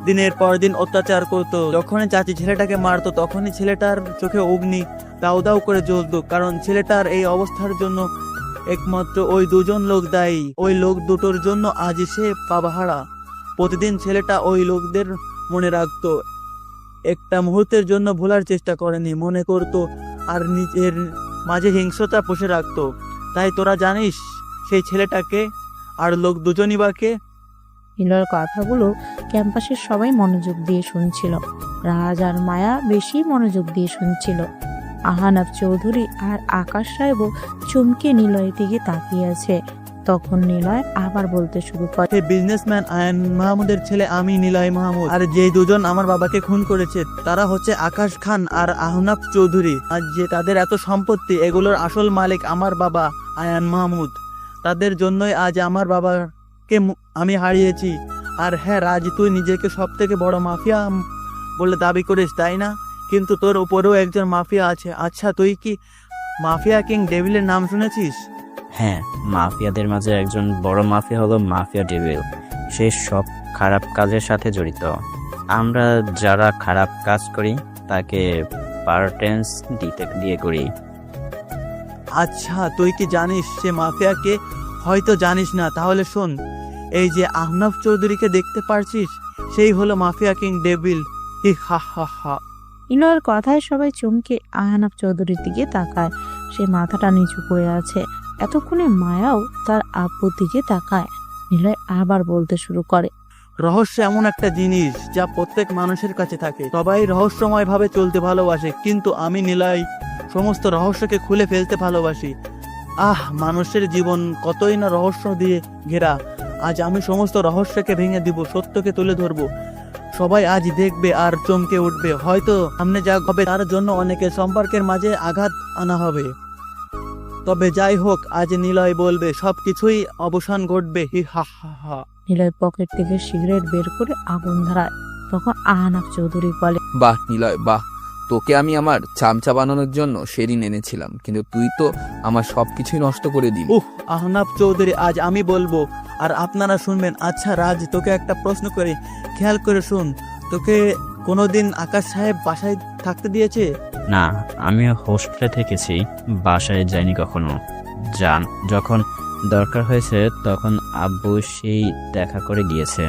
দিনের পর দিন অত্যাচার করতো। যখনই চাচি ছেলেটাকে মারতো, তখনই ছেলেটার চোখে অগ্নি দাউ দাউ করে জ্বলতো, কারণ ছেলেটার এই অবস্থার জন্য একমাত্র ওই দুজন লোক দায়ী। ওই লোক দুটোর জন্য আজ সে পাবাহারা। প্রতিদিন ছেলেটা ওই লোকদের মনে রাখতো, একটা মুহূর্তের জন্য ভোলার চেষ্টা করেনি, মনে করতো আর নিজের মাঝে হিংস্রতা পুষে রাখতো। তাই তোরা জানিস সেই ছেলেটাকে আর লোক দুজনই বা কে? নিলয়ের কথাগুলো ক্যাম্পাসের সবাই মনোযোগ দিয়ে শুনছিল। রাজ আর মায়া বেশি মনোযোগ দিয়ে শুনছিল। আহানাফ চৌধুরী আর আকাশ সাহেবও চমকে নিলয়ের দিকে তাকিয়ে আছে। তখন নিলয় আবার বলতে শুরু করে, বিজনেসম্যান আয়ান মাহমুদের ছেলে আমি নিলয় মাহমুদ, আর যে দুজন আমার বাবাকে খুন করেছে তারা হচ্ছে আকাশ খান আর আহনাফ চৌধুরী। আর যে তাদের এত সম্পত্তি, এগুলোর আসল মালিক আমার বাবা আয়ান মাহমুদ। তাদের জন্যই আজ আমার বাবাকে আমি হারিয়েছি। আর হ্যাঁ রাজ, তুই নিজেকে সব থেকে বড় মাফিয়া বলে দাবি করিস, তাই না? কিন্তু তোর উপরেও একজন মাফিয়া আছে। আচ্ছা, তুই কি মাফিয়া কিং ডেভিলের নাম শুনেছিস? হ্যাঁ, মাফিয়াদের মাঝে একজন বড় মাফিয়া হলো মাফিয়া ডেভিল। সে সব খারাপ কাজের সাথে জড়িত। আমরা যারা খারাপ কাজ করি তাকে পার্টেন্স দিয়ে করি। আচ্ছা, তুই কি জানিস সে মাফিয়াকে? হয়তো জানিস না, তাহলে শোন। এই যে আহনাফ চৌধুরীকে দেখতে পারছিস, সেই হলো মাফিয়া কিং ডেভিল। হি হা হা হা। নিলয়ের কথায় সবাই চমকে আহনাফ চৌধুরীর দিকে তাকায়। সে মাথাটা নিচু করে আছে। এতক্ষণে মায়াও তার আব্বুর দিকে তাকায়। নিলয় আবার বলতে শুরু করে। রহস্য এমন একটা জিনিস যা প্রত্যেক মানুষের কাছে থাকে। সবাই রহস্যময় ভাবে চলতে ভালোবাসে, কিন্তু আমি নিলয় সমস্ত রহস্যকে খুলে ফেলতে ভালোবাসি। মানুষের জীবন কতই না রহস্য দিয়ে ঘেরা। আজ আমি সমস্ত রহস্যকে ভেঙে দিব, সত্যকে তুলে ধরবো। সবাই আজ দেখবে আর চমকে উঠবে। হয়তো সামনে যা হবে তার জন্য অনেকের সম্পর্কের মাঝে আঘাত আনা হবে, তবে যাই হোক, আজ নিলয় বলবে সবকিছুই অবসান ঘটবে। হি হা হা হা। নিলয় পকেট থেকে সিগারেট বের করে আগুন ধরায়। তখন আহনাফ চৌধুরী বলে, বাহ নিলয় বাহ, তোকে আমি আমার চামচা বানানোর জন্য সেদিন এনেছিলাম, কিন্তু তুই তো আমার সবকিছুই নষ্ট করে দিলি। আহনাফ চৌধুরী, আজ আমি বলবো আর আপনারা শুনবেন। আচ্ছা রাজ, তোকে একটা প্রশ্ন করে খেয়াল করে শুন, তোকে কোনোদিন আকাশ সাহেব বাসায় থাকতে দিয়েছে? না, আমি হোস্টেলে থেকেছি, বাসায় যাইনি কখনো। যখন দরকার হয়েছে তখন আব্বু সেই দেখা করে গিয়েছে।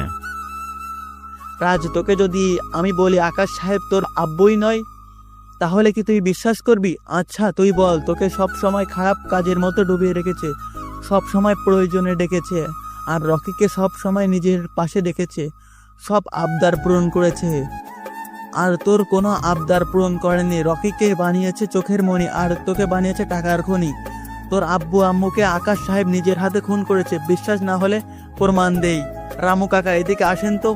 রাজ, তোকে যদি আমি বলি আকাশ সাহেব তোর আব্বুই নয়, তাহলে কি তুই বিশ্বাস করবি? আচ্ছা তুই বল, তোকে সব সময় খারাপ কাজের মতো ডুবিয়ে রেখেছে, সব সময় প্রয়োজনে ডেকেছে, আর রকিকে সব সময় নিজের পাশে ডেকেছে, সব আবদার পূরণ করেছে, আর তোর কোনো আবদার পূরণ করেনি। রকিকে বানিয়েছে চোখের মণি, আর তোকে বানিয়েছে টাকার খনি। তোর আব্বু আম্মুকে আকাশ সাহেব নিজের হাতে খুন করেছে। বিশ্বাস না হলে প্রমাণ দেই। রামু কাকা, এদিকে আসেন তো।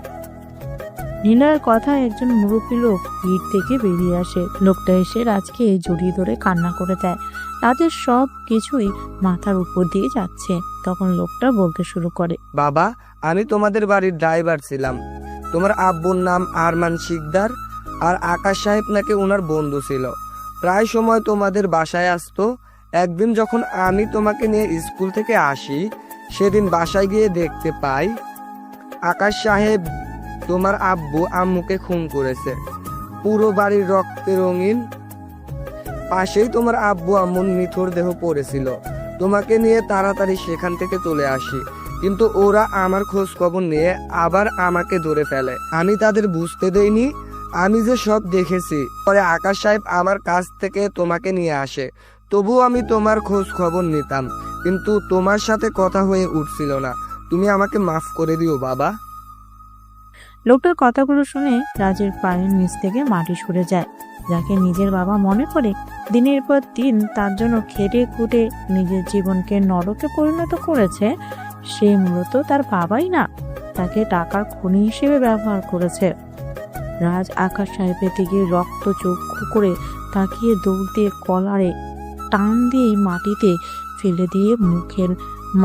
নিলয়ের কথায় একজন মুরব্বী লোক ভিড় থেকে বেরিয়ে আসে। লোকটা এসে রাজকে জড়িয়ে ধরে কান্না করে দেয়। তাদের সব কিছুই মাথার উপর দিয়ে যাচ্ছে। তখন লোকটা বলতে শুরু করে, বাবা, আমি তোমাদের বাড়ির ড্রাইভার ছিলাম। তোমার আব্বুর নাম আরমান শিকদার, আর আকাশ সাহেব নাকি ওনার বন্ধু ছিল। প্রায় সময় তোমাদের বাসায় আসতো। একদিন যখন আমি তোমাকে নিয়ে স্কুল থেকে আসি, সেদিন বাসায় গিয়ে দেখতে পাই আকাশ সাহেব তোমার আব্বু আম্মুকে খুন করেছে। পুরো বাড়ির রক্তে রঙিন। পাশেই তোমার আব্বু আম্মুর নিথর দেহ পড়েছিল। তোমাকে নিয়ে তাড়াতাড়ি সেখান থেকে চলে আসি, কিন্তু ওরা আমার খোঁজ খবর নিয়ে আবার আমাকে ধরে ফেলে। আমি তাদের বুঝতে দেইনি আমি যে সব দেখেছি। পরে আকাশ সাহেব আমার কাছ থেকে তোমাকে নিয়ে আসে। তবুও আমি তোমার খোঁজ খবর নিতাম, কিন্তু তোমার সাথে কথা হয়ে উঠছিল না। তুমি আমাকে মাফ করে দিও বাবা। লোকটার কথাগুলো শুনে রাজের পায়ের নিচ থেকে মাটি সরে যায়। যাকে নিজের বাবা মনে করে দিনের পর দিন তার জন্য খেটে খুঁটে নিজের জীবনকে নরকে পরিণত করেছে, সে মূলত তার বাবাই না, তাকে টাকার খনি হিসেবে ব্যবহার করেছে। রাজ আকাশ সাহেবের দিকে রক্ত চক্ষু করে তাকিয়ে দৌড় দিয়ে কলারে টান দিয়ে মাটিতে ফেলে দিয়ে মুখের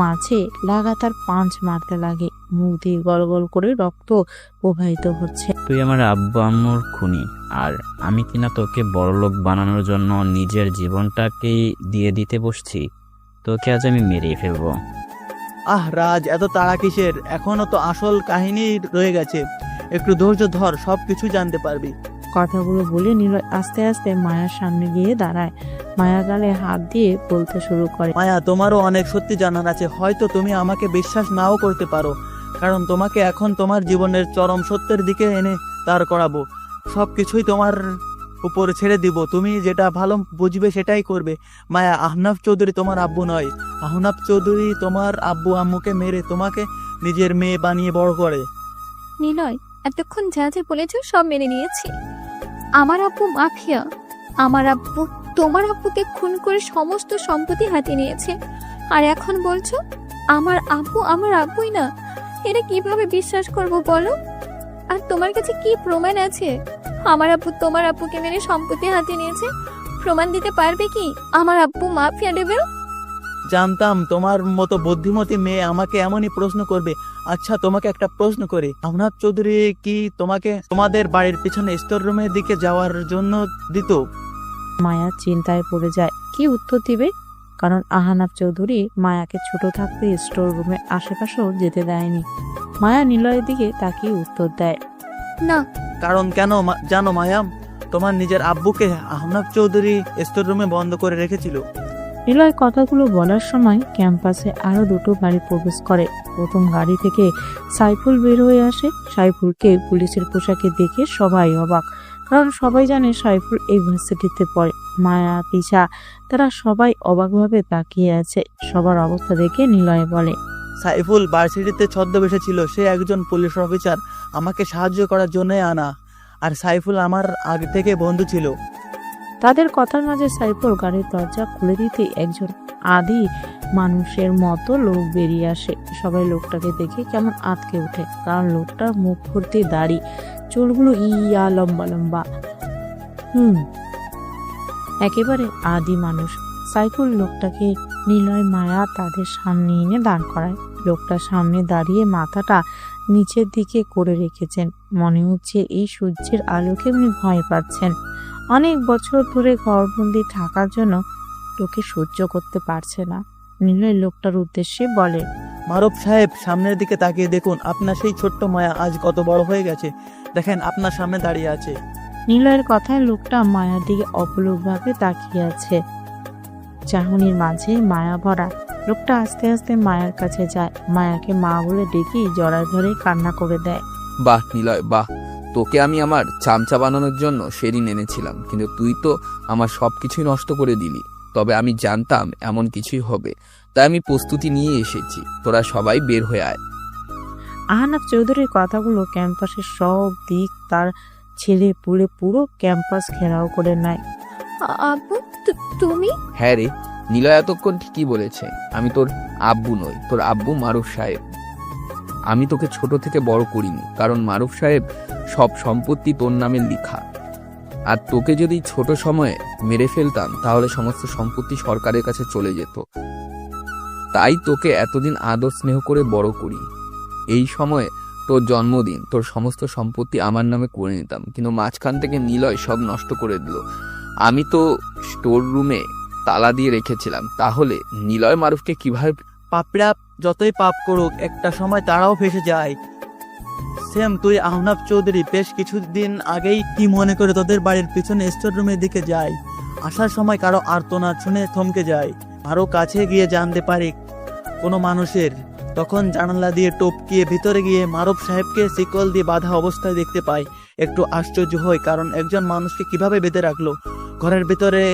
মাঝে লাগাতার পাঁচ মারতে লাগে। মুখ দিয়ে গল গল করে রক্ত প্রবাহিত হচ্ছে। তুই আমার আব্বু আম্মুর খুনি, আর আমি কিনা তোকে বড়লোক বানানোর জন্য নিজের জীবনটাকেই দিয়ে দিতে বসছি। তোকে আজ আমি মেরেই ফেলবো। রাজ, এত তাড়া কিসের? এখনো তো আসল কাহিনী রয়ে গেছে। একটু ধৈর্য ধর, সবকিছু জানতে পারবি। কথাগুলো বলে নিলয় আস্তে আস্তে মায়ার সামনে গিয়ে দাঁড়ায়। মায়া গালে হাত দিয়ে বলতে শুরু করে, মায়া, তোমারও অনেক সত্যি জানার আছে। হয়তো তুমি আমাকে বিশ্বাস নাও করতে পারো, কারণ তোমাকে এখন তোমার জীবনের চরম সত্যের দিকে এনে দাঁড় করাবো। সবকিছুই তোমার উপর ছেড়ে দিব, তুমি যেটা ভালো বুঝবে সেটাই করবে। মায়া, আহনাফ চৌধুরী তোমার আব্বু নয়। আহনাফ চৌধুরী তোমার আব্বু আম্মুকে মেরে তোমাকে নিজের মেয়ে বানিয়ে বড় করে। নিলয়, এতক্ষণ যা যা বলেছ সব মেনে নিয়েছি। আমার আব্বু মাফিয়া। আমার আব্বু তোমার আব্বুকে খুন করে সমস্ত সম্পত্তি হাতে নিয়েছে, আর এখন বলছো আমার আব্বু আমার আব্বুই না। এটা কিভাবে বিশ্বাস করব বলো? আর তোমার কাছে কি প্রমাণ আছে আমার আব্বু তোমার আব্বুকে মেরে সম্পত্তি হাতে নিয়েছে? প্রমাণ দিতে পারবে কি আমার আব্বু মাফিয়া ডেভিল? জানতাম তোমার মতো বুদ্ধিমতী মেয়ে আমাকে এমনই প্রশ্ন করবে। আচ্ছা, তোমাকে একটা প্রশ্ন করি, আহনাফ চৌধুরী কি তোমাকে তোমাদের বাড়ির পিছনে স্টোর রুমের দিকে যাওয়ার জন্য দিত? মায়া চিন্তায় পড়ে যায় কি উত্তর দিবে, কারণ আহনাফ চৌধুরী মায়াকে ছোট থাকতে স্টোর রুমে আশেপাশেও যেতে দেয়নি। মায়া নিলয়ের দিকে তাকিয়ে উত্তর দেয়, না। কারণ কেন জানো মায়া? তোমার নিজের আব্বুকে আহনাফ চৌধুরী স্টোর রুমে বন্ধ করে রেখেছিল। নিলয় কথাগুলো বলার সময় ক্যাম্পাসে আরো দুটো গাড়ি প্রবেশ করে। প্রথম গাড়ি থেকে সাইফুল বের হয়ে আসে। সাইফুলকে পুলিশের পোশাকে দেখে সবাই অবাক, কারণ সবাই জানে সাইফুল এই ভার্সিটিতে পড়ে। মায়া, তিশা, তারা সবাই অবাকভাবে তাকিয়ে আছে। সবার অবস্থা দেখে নিলয় বলে, সাইফুল ভার্সিটিতে ছদ্মবেশে ছিল, সে একজন পুলিশ অফিসার, আমাকে সাহায্য করার জন্যই আনা। আর সাইফুল আমার আগে থেকে বন্ধু ছিল। তাদের কথার মাঝে সাইফুল গাড়ির দরজা খুলে দিতে একজন আদি মানুষের মতো লোক বেরিয়ে আসে। সবাই লোকটাকে দেখে কেমন আঁতকে ওঠে, কারণ লোকটার মুখ ভর্তি দাড়ি, চুলগুলো ইয়া লম্বা লম্বা। একেবারে আদি মানুষ। সাইফুল লোকটাকে নিলয় মায়া তাদের সামনে এনে দাঁড় করায়। লোকটা সামনে দাঁড়িয়ে মাথাটা নিচের দিকে করে রেখেছেন, মনে হচ্ছে এই সূর্যের আলোকে উনি ভয় পাচ্ছেন। অনেক বছর ধরে ঘরবন্দি থাকার জন্য লোকে সহ্য করতে পারছে না। নিলয় লোকটার উদ্দেশ্যে বলে, মারুফ সাহেব, সামনের দিকে তাকিয়ে দেখুন, আপনার সেই ছোট্ট মায়া আজ কত বড় হয়ে গেছে। দেখেন, আপনার সামনে দাঁড়িয়ে আছে। নিলয়ের কথায় লোকটা মায়ার দিকে অপলকভাবে তাকিয়ে আছে, চাহনির মাঝে মায়া ভরা। লোকটা আস্তে আস্তে মায়ার কাছে যায়, মায়াকে মা বলে ডেকেই জড়ায় ধরে কান্না করে দেয়। বাহ নিলয়, বাহ! তোকে আমি আমার চামচা বানানোর জন্য সেদিন এনেছিলাম, কিন্তু তুই তো আমার সবকিছুই নষ্ট করে দিলি। তবে আমি জানতাম এমন কিছুই হবে, তাই আমি প্রস্তুতি নিয়ে এসেছি। তোরা সবাই বের হয়ে আয়। আহনাফ চৌধুরীর কথাগুলো ক্যাম্পাসের সব দিক তার ছেলে পুলে পুরো ক্যাম্পাস ঘেরাও করে নেয়। আব্বু, তুমি? হ্যাঁ রে, নিলয় এতক্ষণ ঠিকই বলেছে। আমি তোর আব্বু নই, তোর আব্বু মারুফ সাহেব। আমি তোকে ছোট থেকে বড় করিনি, কারণ মারুফ সাহেব সব সম্পত্তি তোর নামে লেখা। আর তোকে যদি ছোট সময়ে মেরে ফেলতাম তাহলে সমস্ত সম্পত্তি সরকারের কাছে চলে যেত। তাই তোকে এতদিন আদর স্নেহ করে বড় করি। এই সময়ে তোর জন্মদিন, তোর সমস্ত সম্পত্তি আমার নামে করে নিতাম, কিন্তু মাঝখান থেকে নিলয় সব নষ্ট করে দিল। আমি তো স্টোর রুমে তালা দিয়ে রেখেছিলাম, তাহলে নিলয় মারুফকে কিভাবে? পাপড়া যতই পাপ করুক, একটা সময় তারাও ফেসে যায়। সেম তুই আহনাফ চৌধুরী বেশ কিছুদিন আগেই কি মনে করে তোদের বাড়ির পিছনে স্টোর রুমের দিকে যায়। আসার সময় কারো আর্তনাদ শুনে থমকে যায়, আরো কাছে গিয়ে জানতে পারি কোনো মানুষের। তখন জানালা দিয়ে টপকিয়ে ভিতরে গিয়ে মারুফ সাহেবকে শিকল দিয়ে বাঁধা অবস্থায় দেখতে পাই। একটু আশ্চর্য হয়, কারণ একজন মানুষকে কিভাবে বেঁধে রাখলো ঘরের ভিতরে।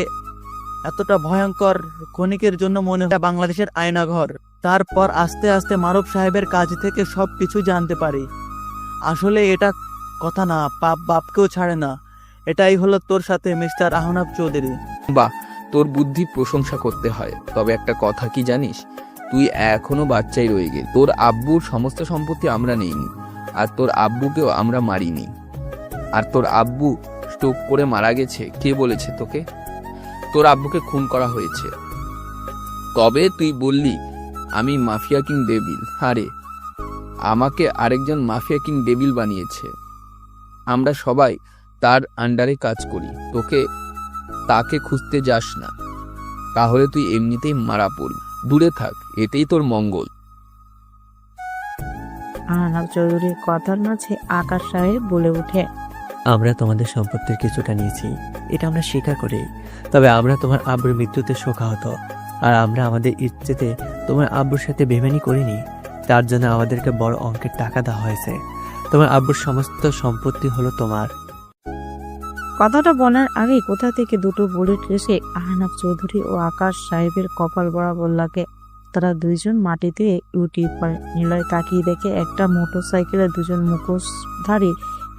এতটা ভয়ঙ্কর ক্ষণিকের জন্য মনে হয় বাংলাদেশের আয়নাঘর। তারপর আস্তে আস্তে মারুফ সাহেবের কাজ থেকে সব কিছু জানতে পারি। আসলে এটা কথা না, পাপ বাপকেও ছাড়ে না। এটাই হলো তোর সাথে মিস্টার আহনাফ চৌধুরী। বাহ, তোর বুদ্ধি প্রশংসা করতে হয়। তবে একটা কথা কি জানিস, তুই এখনো বাচ্চাই রয়ে গেলি। তোর আব্বুর সমস্ত সম্পত্তি আমরা নেইনি, আর তোর আব্বুকেও আমরা মারিনি। আর তোর আব্বু স্ট্রোক করে মারা গেছে, কে বলেছে তোকে? তোর আব্বুকে খুন করা হয়েছে। তবে তুই বললি আমি মাফিয়া কিং ডেভিল। আরে, আমাকে আরেকজন মাফিয়া কিং ডেভিল বানিয়েছে। আমরা সবাই তার আন্ডারে কাজ করি। তাকে খুঁজতে যাস না, তাহলে তুই এমনিতেই মারা পড়বি। দূরে থাক, এটাই তোর মঙ্গল। আহনাফ চৌধুরীর কথার মাঝে আকাশ সাহেব বলে ওঠে, আমরা তোমাদের সম্পত্তির কিছুটা নিয়েছি, এটা আমরা স্বীকার করি। তবে আমরা তোমার আব্বুর মৃত্যুতে শোকাহত, আর আমরা আমাদের ইচ্ছেতে তোমার আব্বুর সাথে বেমানি করিনি। তার জন্য আমাদেরকে বড় অঙ্কের টাকা দেওয়া হয়েছে। তোমার আব্বুর সমস্ত সম্পত্তি হলো তোমার। কথাটা বলার আগে কোথা থেকে দুটো বুলেট এসে আহনাফ চৌধুরী ও আকাশ সাহেবের কপাল বরাবর লাগে। তারা দুইজন মাটিতে লুটিয়ে পড়ে। নিলয় তাকিয়ে দেখে একটা মোটরসাইকেলে দুজন মুখোশধারী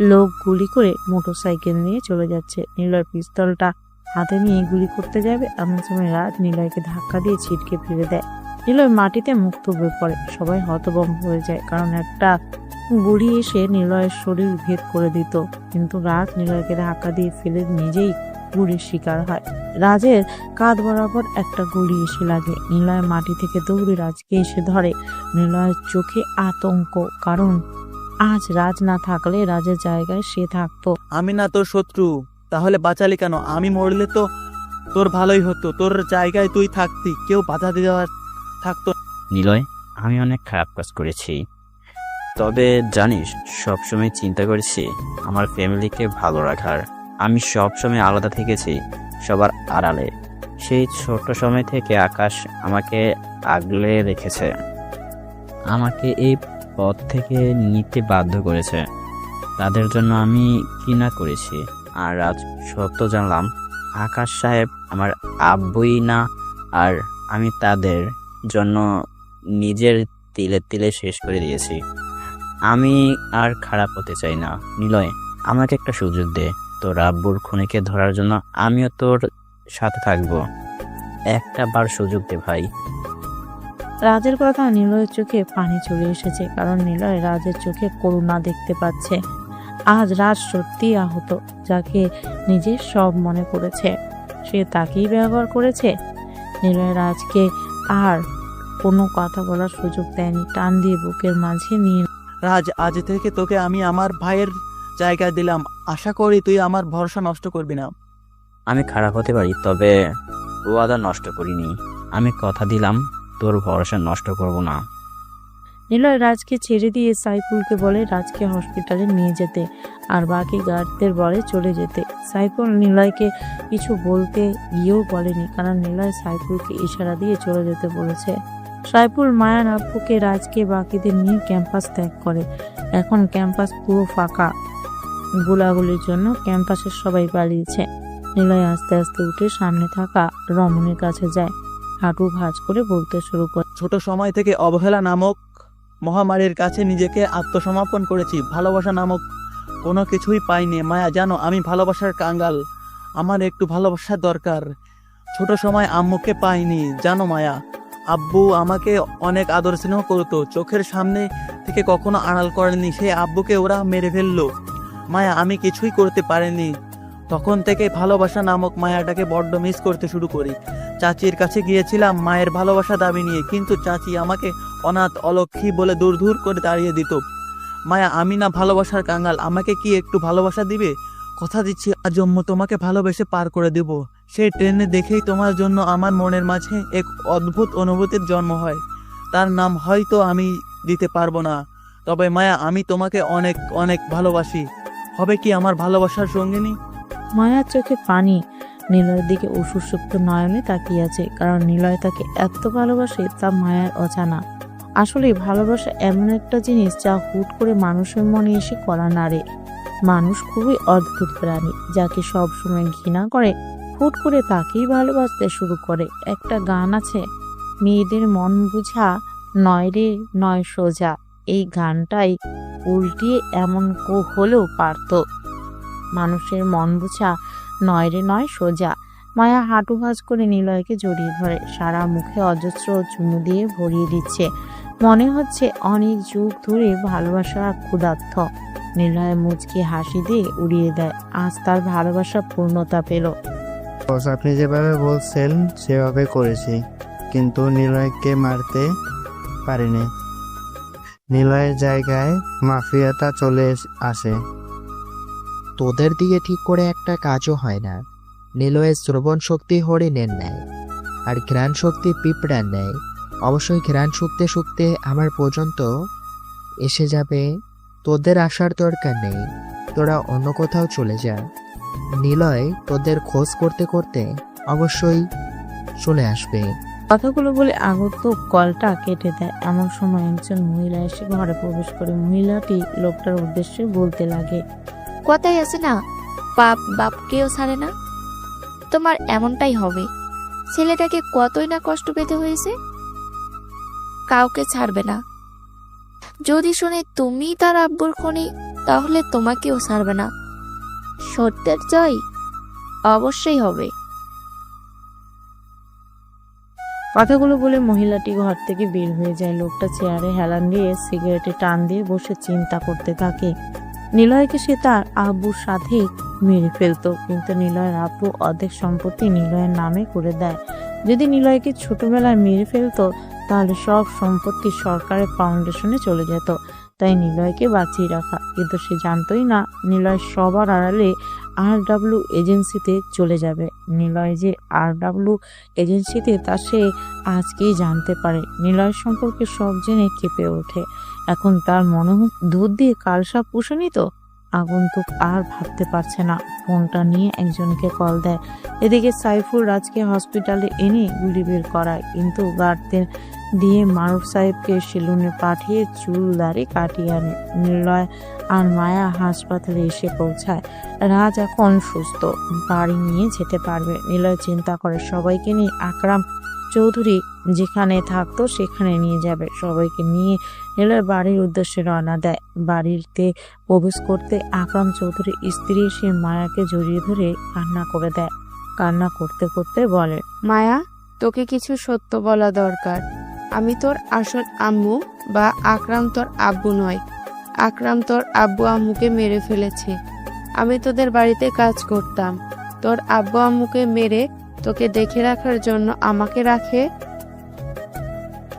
লোক গুলি করে মোটরসাইকেল নিয়ে চলে যাচ্ছে। নিলয় পিস্তলটা হাতে নিয়ে গুলি করতে যাবে, এমন সময় রাজ নিলয়কে ধাক্কা দিয়ে ছিটকে ফেলে দেয়। নিলয় মাটিতে মুক্ত হয়ে পড়ে। সবাই হতভম্ব হয়ে যায়, কারণ একটা গুলি এসে নিলয়ের শরীর ভেদ করে দিত, কিন্তু রাজ নিলয়কে ধাক্কা দিয়ে ফেলে নিজেই গুলির শিকার হয়। রাজের কাঁধ বরাবর একটা গুলি এসে লাগে। নিলয় মাটি থেকে দৌড়ে রাজকে এসে ধরে। নিলয়ের চোখে আতঙ্ক, কারণ আজ রাজ না থাকলে রাজের জায়গায় সে থাকতো। আমি না তোর শত্রু, তাহলে বাঁচালি কেন? আমি মরলে তো তোর ভালোই হতো, তোর জায়গায় তুই থাকতি, কেউ বাধা দেওয়ার থাকতো। নিলয়, আমি অনেক খারাপ কাজ করেছি, তবে জানিস সবসময় চিন্তা করেছি আমার ফ্যামিলিকে ভালো রাখার। আমি সবসময় আলাদা থেকেছি, সবার আড়ালে। সেই ছোট সময় থেকে আকাশ আমাকে আগলে রেখেছে, আমাকে এই পথ থেকে নিতে বাধ্য করেছে। তাদের জন্য আমি কি না করেছি। আর আজ সত্য জানলাম আকাশ সাহেব আমার আব্বুই না, আর আমি তাদের জন্য নিজের তিলে তিলে শেষ করে দিয়েছি। আমি আর খারাপ হতে চাই না। নিলয়, আমাকে একটা সুযোগ দে। তোর আব্বুর খুনিকে ধরার জন্য আমিও তোর সাথে থাকবো। একটা বার সুযোগ দে ভাই। রাজের কথা নিলয়ের চোখে পানি চলে এসেছে, কারণ নিলয় রাজের চোখে করুণা দেখতে পাচ্ছে। আজ রাজ সত্যিই আহত, যাকে নিজের সব মনে করেছে সে তাকেই ব্যবহার করেছে। নিলয় রাজকে আর কোনো কথা বলার সুযোগ দেয়নি, টান দিয়ে বুকের মাঝে নিয়ে। রাজ, আজ থেকে তোকে আমি আমার ভাইয়ের জায়গা দিলাম। আশা করি তুই আমার ভরসা নষ্ট করবি না। আমি খারাপ হতে পারি, তবে ওয়াদা নষ্ট করিনি। আমি কথা দিলাম তোর ভরসা নষ্ট করব না। নিলয় রাজকে ছেড়ে দিয়ে সাইফুলকে বলে রাজকে হসপিটালে নিয়ে যেতে, আর বাকি গার্ডদের বলে চলে যেতে। সাইফুল নিলয়কে কিছু বলতে গিয়েও বলেনি, কারণ নিলয় সাইফুলকে ইশারা দিয়ে চলে যেতে বলেছে। সাইফুল মায়ান আব্বুকে রাজকে বাকিদের নিয়ে ক্যাম্পাস ত্যাগ করে। এখন ক্যাম্পাস পুরো ফাঁকা, গোলাগুলির জন্য ক্যাম্পাসের সবাই পালিয়েছে। নিলয় আস্তে আস্তে উঠে সামনে থাকা রমণীর কাছে যায়, হাঁটু ভাঁজ করে বলতে শুরু করে। ছোট সময় থেকে অবহেলা নামক মহামারীর কাছে নিজেকে আত্মসমর্পণ করেছি। ভালোবাসা নামক কোনো কিছুই পাইনি। মায়া, জানো আমি ভালোবাসার কাঙ্গাল। আমার একটু ভালোবাসার দরকার। ছোট সময় আম্মুকে পাইনি, জানো মায়া। আব্বু আমাকে অনেক আদর স্নেহ করতো, চোখের সামনে থেকে কখনো আড়াল করেনি। সেই আব্বুকে ওরা মেরে ফেললো। মায়া, আমি কিছুই করতে পারিনি। তখন থেকে ভালোবাসা নামক মায়াটাকে বড্ড মিস করতে শুরু করি। চাচির কাছে গিয়েছিলাম মায়ের ভালোবাসা দাবি নিয়ে, কিন্তু চাচি আমাকে অনাথ অলক্ষী বলে দূর দূর করে তাড়িয়ে দিত। মায়া, আমি না ভালোবাসার কাঙ্গাল, আমাকে কি একটু ভালোবাসা দিবে? কথা দিচ্ছি আজম্ম তোমাকে ভালোবেসে পার করে দেব। সেই ট্রেনে দেখেই তোমার জন্য আমার মনের মাঝে এক অদ্ভুত অনুভূতির জন্ম হয়। তার নাম হয়তো আমি দিতে পারবো না, তবে মায়া আমি তোমাকে অনেক অনেক ভালোবাসি। হবে কি আমার ভালোবাসার সঙ্গিনী? মায়ার চোখে পানি। নিলয়ের দিকে অসুসুপ্ত নয়নে তাকিয়ে আছে, কারণ নিলয় তাকে এত ভালোবাসে তা মায়ার অজানা। আসলে ভালোবাসা এমন একটা জিনিস যা হুট করে মানুষের মনে এসে করা নাড়ে। মানুষ খুবই অদ্ভুত প্রাণী, যাকে সব সময় ঘৃণা করে হুট করে তাকেই ভালোবাসতে শুরু করে। একটা গান আছে, মেয়েদের মন বুঝা নয় রে নয় সোজা। এই গানটাই উল্টিয়ে এমন হলেও পারত, মানুষের মন বুঝা নয় রে নয় সোজা। মায়া হাঁটু ভাঁজ করে নিলয়কে জড়িয়ে ধরে, সারা মুখে অজস্র চুমু দিয়ে ভরিয়ে দিচ্ছে। মনে হচ্ছে অনেক যুগ ধরে ভালোবাসা ক্ষুধার্ত। নিলয় মুচকি হাসি দিয়ে উড়িয়ে দেয়। আজ তার ভালোবাসা পূর্ণতা পেল। আপনি যেভাবে বলছেন সেভাবে করেছি, কিন্তু নিলয়কে মারতে পারিনি। নিলয়ের জায়গায় মাফিয়াটা চলে আসে। তোদের দিয়ে ঠিক করে একটা কাজও হয় না। নিলয়ের শ্রবণ শক্তি হরিণের নেয়, আর ঘ্রাণ শক্তি পিঁপড়ার নেয়। অবশ্যই ঘ্রাণ শুকতে শুকতে আমার পর্যন্ত এসে যাবে। তোদের আসার দরকার নেই, তোরা অন্য কোথাও চলে যা। নিলয় তোদের খোঁজ করতে করতে অবশ্যই চলে আসবে। কথাগুলো বলে আগত কলটা কেটে দেয়। এমন সময় একজন মহিলা এসে ঘরে প্রবেশ করে। মহিলাটি লোকটার উদ্দেশ্যে বলতে লাগে, কথাই আছে না, বাপ বাপকেও ছাড়ে না। তোমার এমনটাই হবে। ছেলেটাকে কতই না কষ্ট পেতে হয়েছে, কাউকে ছাড়বে না। যদি শুনে তুমি তার আব্বুর খুনি, তাহলে তোমাকেও ছাড়বে না। সত্যের জয় অবশ্যই হবে। কথাগুলো বলে মহিলাটি ঘর থেকে বের হয়ে যায়। লোকটা চেয়ারে হেলান দিয়ে সিগারেটে টান দিয়ে বসে চিন্তা করতে থাকে। নিলয়কে সে তার আব্বুর সাথে মেরে ফেলতো, কিন্তু নিলয়ের আব্বু অর্ধেক সম্পত্তি নিলয়ের নামে করে দেয়। যদি নিলয়কে ছোটবেলায় মেরে ফেলতো তাহলে সব সম্পত্তি সরকারের ফাউন্ডেশনে চলে যেত। তাই নিলয়কে বাঁচিয়ে রাখা, কিন্তু সে জানতোই না নিলয় সবার আড়ালে RW এজেন্সিতে চলে যাবে। নিলয় যে RW এজেন্সিতে তা সে আজকেই জানতে পারে। নিলয় সম্পর্কে সব জেনে কেঁপে ওঠে। এখন তার মনে দুধ দিয়ে কালসাপ পুষে নিত। আগন্তুক আর ভাবতে পারছে না। ফোনটা নিয়ে একজনকে কল দেয়। এদিকে সাইফুল রাজকে হসপিটালে এনে গুলি বের করায়, কিন্তু গার্ডদের দিয়ে মারুফ সাহেবকে সেলুনে পাঠিয়ে চুল দাড়ি কাটিয়ে আনে। নিলয় আর মায়া হাসপাতালে এসে পৌঁছায়। রাজ এখন সুস্থ, বাড়ি নিয়ে যেতে পারবে। নিলয় চিন্তা করে সবাইকে নিয়ে আকরাম চৌধুরী যেখানে থাকতো সেখানে নিয়ে যাবে। সবাইকে নিয়ে নিলয় বাড়ির উদ্দেশ্যে রওনা দেয়। বাড়িতে প্রবেশ করতে আকরাম চৌধুরীর স্ত্রী এসে মায়াকে জড়িয়ে ধরে কান্না করে দেয়। কান্না করতে করতে বলে, মায়া, তোকে কিছু সত্য বলা দরকার। আমি তোর আসল আম্মু বা আকরাম তোর আব্বু নয়। আকরাম তোর আব্বু আম্মুকে মেরে ফেলেছে। আমি তোদের বাড়িতে কাজ করতাম। তোর আব্বু আম্মুকে মেরে তোকে দেখে রাখার জন্য আমাকে রাখে।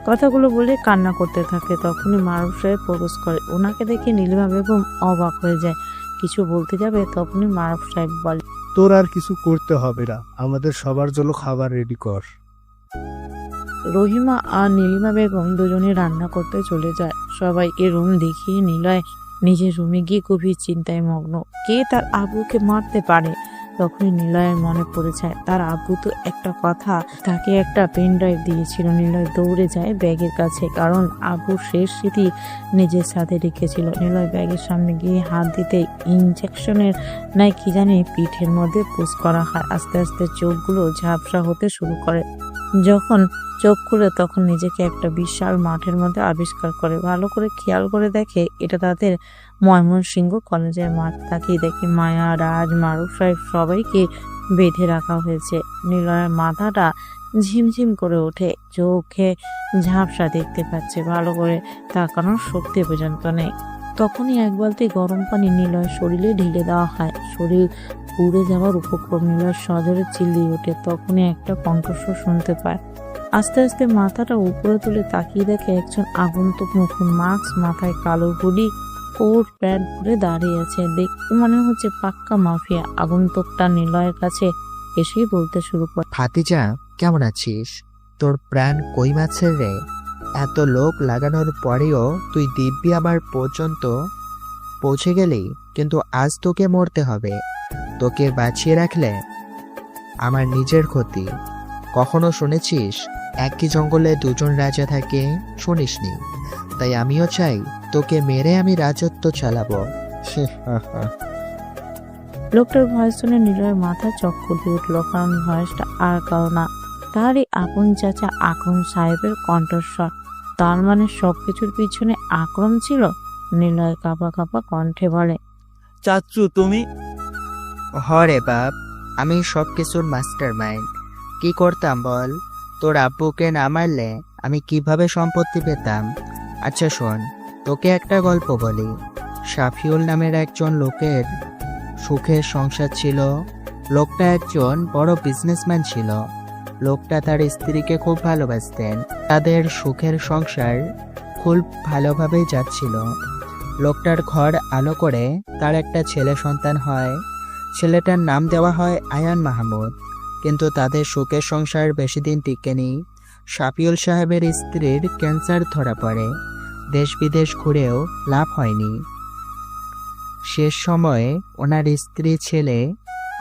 কথাগুলো বলে কান্না করতে থাকে। তখনই মারুফ সাহেব প্রবেশ করে। ওনাকে দেখে নীলিমা বেগম অবাক হয়ে যায়। কিছু বলতে যাবে তখনই মারুফ সাহেব বলে, তোর আর কিছু করতে হবে না, আমাদের সবার জন্য খাবার রেডি কর। রহিমা আর নীলিমা বেগম দুজনে রান্না করতে চলে যায়। সবাইকে রুম দেখিয়ে নিলয় নিজের রুমে গিয়ে গভীর চিন্তায় মগ্ন। কে তার আব্বুকে মারতে পারে? তখনই নিলয়ের মনে পড়ে যায় তার আব্বু তো একটা কথা তাকে একটা পেন ড্রাইভ দিয়েছিল। নিলয় দৌড়ে যায় ব্যাগের কাছে, কারণ আব্বুর শেষ স্মৃতি নিজের সাথে রেখেছিল। নিলয় ব্যাগের সামনে গিয়ে হাত দিতে ইনজেকশনের নাই কি জানি পিঠের মধ্যে পুশ করা হয়। আস্তে আস্তে চোখগুলো ঝাপসা হতে শুরু করে। যখন চোখ খুলে তখন নিজেকে একটা বিশাল মাঠের মধ্যে আবিষ্কার করে। ভালো করে খেয়াল করে দেখে এটা তাদের ময়মনসিংহ কলেজের মাঠ। তাকিয়ে দেখে মায়া, রাজ, মারুফ সাহেব সবাইকে বেঁধে রাখা হয়েছে। নিলয়ের মাথাটা ঝিমঝিম করে ওঠে, চোখে ঝাপসা দেখতে পাচ্ছে, ভালো করে তাকানোর শক্তি পর্যন্ত নেই। তখনই এক বালতি গরম পানি নিলয়ের শরীরে ঢেলে দেওয়া হয়। শরীর পুড়ে যাওয়ার উপক্রম। নিলয় সজোরে চিল্লিয়ে ওঠে। তখনই একটা কণ্ঠস্বর শুনতে পায়। আস্তে আস্তে মাথাটা উপরে তুলে তাকিয়ে দেখে একজন আগন্তুক নতুন মাস্ক মাথায়, কালো হুডি, কোট প্যান্ট পরে দাঁড়িয়ে আছে। দেখতে মনে হচ্ছে পাক্কা মাফিয়া। আগন্তুকটা নিলয়ের কাছে এসেই বলতে শুরু করে, ভাতিজা, কেমন আছিস? তোর প্রাণ কই মাছের রে? এত লোক লাগানোর পরেও তুই দিব্যি আমার পর্যন্ত পৌঁছে গেলি, কিন্তু আজ তোকে মরতে হবে। তোকে বাঁচিয়ে রাখলে আমার নিজের ক্ষতি। কখনো শুনেছিস একই জঙ্গলে দুজন রাজা থাকে? শুনিসনি? তাই আমিও চাই তোকে মেরে আমি রাজত্ব চালাবো। লোকটার ভয়েস শুনে নিলয়ের মাথা চক্কর দিয়ে উঠল, কারণ ভয়েসটা আর কারো না, তারই আপন চাচা আকরম সাহেবের কণ্ঠস্বর। তার মানে সবকিছুর পিছনে আকরম ছিল। নিলয় কাঁপা কাঁপা কণ্ঠে বলে, চাচ্চু তুমি? হরে বাপ, আমি সব কিছুর মাস্টার মাইন্ড। কি করতাম বল? তোর আব্বুকে না মারলে আমি কিভাবে সম্পত্তি পেতাম? আচ্ছা শোন, তোকে একটা গল্প বলি। শাফিউল নামের একজন লোকের সুখের সংসার ছিল। লোকটা একজন বড় বিজনেসম্যান ছিল। লোকটা তার স্ত্রীকে খুব ভালোবাসতেন। তাদের সুখের সংসার খুব ভালোভাবেই যাচ্ছিল। লোকটার ঘর আলো করে তার একটা ছেলে সন্তান হয়। ছেলেটার নাম দেওয়া হয় আয়ান মাহমুদ। কিন্তু তাদের সুখের সংসার বেশি দিন টিকেনি। শাফিউল সাহেবের স্ত্রীর ক্যান্সার ধরা পড়ে। দেশ বিদেশ ঘুরেও লাভ হয়নি। শেষ সময়ে ওনার স্ত্রী ছেলে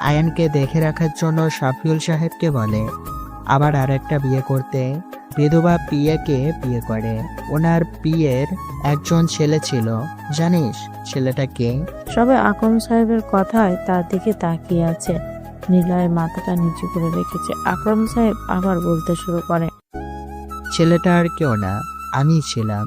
আয়ানকে দেখে রাখার জন্য শাফিউল সাহেবকে বলে আবার আরেকটা বিয়ে করতে। বিধবা পিয়াকে বিয়ে করে। ওনার পিয়ের একজন ছেলে ছিল। জানিস ছেলেটাকে? সবাই আকরম সাহেবের কথায় তার দিকে তাকিয়ে আছে। নিলয়ের মাথাটা নিচু করে রেখেছে। আকরম সাহেব আবার বলতে শুরু করে, ছেলেটা আর কেউ না, আমি ছিলাম।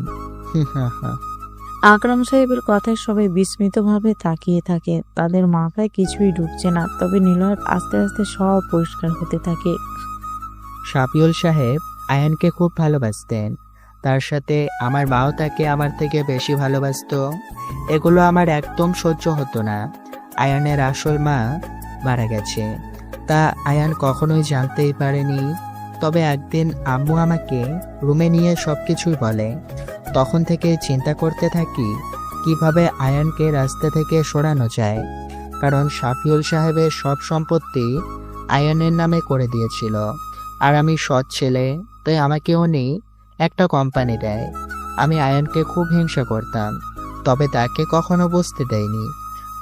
আকরম সাহেবের কথায় সবাই বিস্মিতভাবে তাকিয়ে থাকে। তাদের মাথায় কিছুই ঢুকছে না। তবে নিলয়ের আস্তে আস্তে সব পরিষ্কার হতে থাকে। শাফিউল সাহেব আয়ানকে খুব ভালোবাসতেন। তার সাথে আমার মাও তাকে আমার থেকে বেশি ভালোবাসতো। এগুলো আমার একদম সহ্য হতো না। আয়ানের আসল মা মারা গেছে, তা আয়ান কখনোই জানতেই পারেনি। তবে একদিন আম্মু আমাকে রুমে নিয়ে সবকিছুই বলে। তখন থেকে চিন্তা করতে থাকি কিভাবে আয়ানকে রাস্তা থেকে সরানো যায়, কারণ শাফিউল সাহেবের সব সম্পত্তি আয়ানের নামে করে দিয়েছিল। আর আমি সৎ ছেলে, তাই আমাকে উনি একটা কোম্পানি দেয়। আমি আয়ানকে খুব হিংসা করতাম, তবে তাকে কখনো বুঝতে দেয়নি।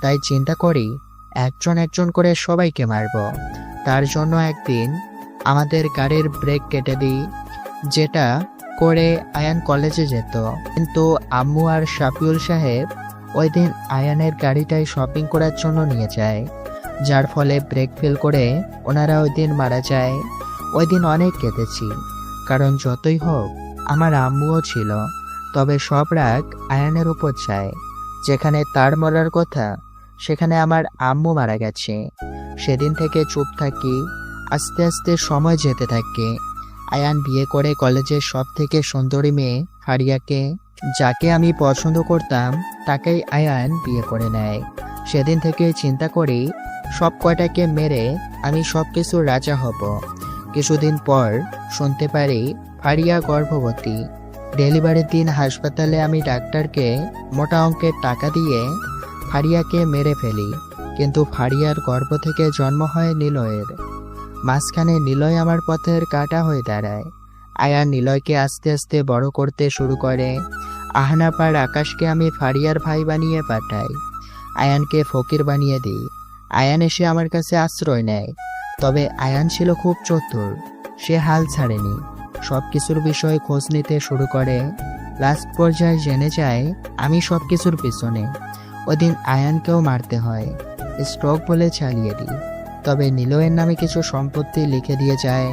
তাই চিন্তা করি একজন একজন করে সবাইকে মারব। তার জন্য একদিন আমাদের গাড়ির ব্রেক কেটে দিই, যেটা করে আয়ান কলেজে যেত। কিন্তু আম্মু আর শাফিউল সাহেব ওই দিন আয়ানের গাড়িটাই শপিং করার জন্য নিয়ে যায়, যার ফলে ব্রেক ফেল করে ওনারা ওই দিন মারা যায়। ওই দিন অনেক কেঁদেছি, কারণ যতই হোক আমার আম্মুও ছিল, তবে সব রাগ আয়ানের উপর যায়। যেখানে তার মরার কথা সেখানে আমার আম্মু মারা গেছে। সেদিন থেকে চুপ থাকি। আস্তে আস্তে সময় যেতে থাকে। আয়ান বিয়ে করে কলেজের সব থেকে সুন্দরী মেয়ে ফারিয়াকে, যাকে আমি পছন্দ করতাম, তাকেই আয়ান বিয়ে করে নেয়। সেদিন থেকে চিন্তা করি সব কয়টাকে মেরে আমি সব কিছু রাজা হব। কিছুদিন পর শুনতে পারি ফারিয়া গর্ভবতী। ডেলিভারির দিন হাসপাতালে আমি ডাক্তারকে মোটা অঙ্কের টাকা দিয়ে ফারিয়াকে মেরে ফেলি, কিন্তু ফারিয়ার গর্ভ থেকে জন্ম হয় নিলয়ের। মাঝখানে নিলয় আমার পথের কাঁটা হয়ে দাঁড়ায়। আয়ান নিলয়কে আস্তে আস্তে বড় করতে শুরু করে। আহনাপ আর আকাশকে আমি ফারিয়ার ভাই বানিয়ে পাঠাই। আয়ানকে ফকির বানিয়ে দিই। আয়ান এসে আমার কাছে আশ্রয় নেয়। তবে আয়ান ছিল খুব চতুর। সে হাল ছাড়েনি। সব কিছুর বিষয়ে খোঁজ নিতে শুরু করে। লাস্ট পর্যায়ে জেনে যায় আমি সব কিছুর পিছনে। ওদিন আয়ানকেও মারতে হয়। স্ট্রোক বলে চালিয়ে দিই। তবে নিলয়ের নামে কিছু সম্পত্তি লিখে দিয়ে যায়।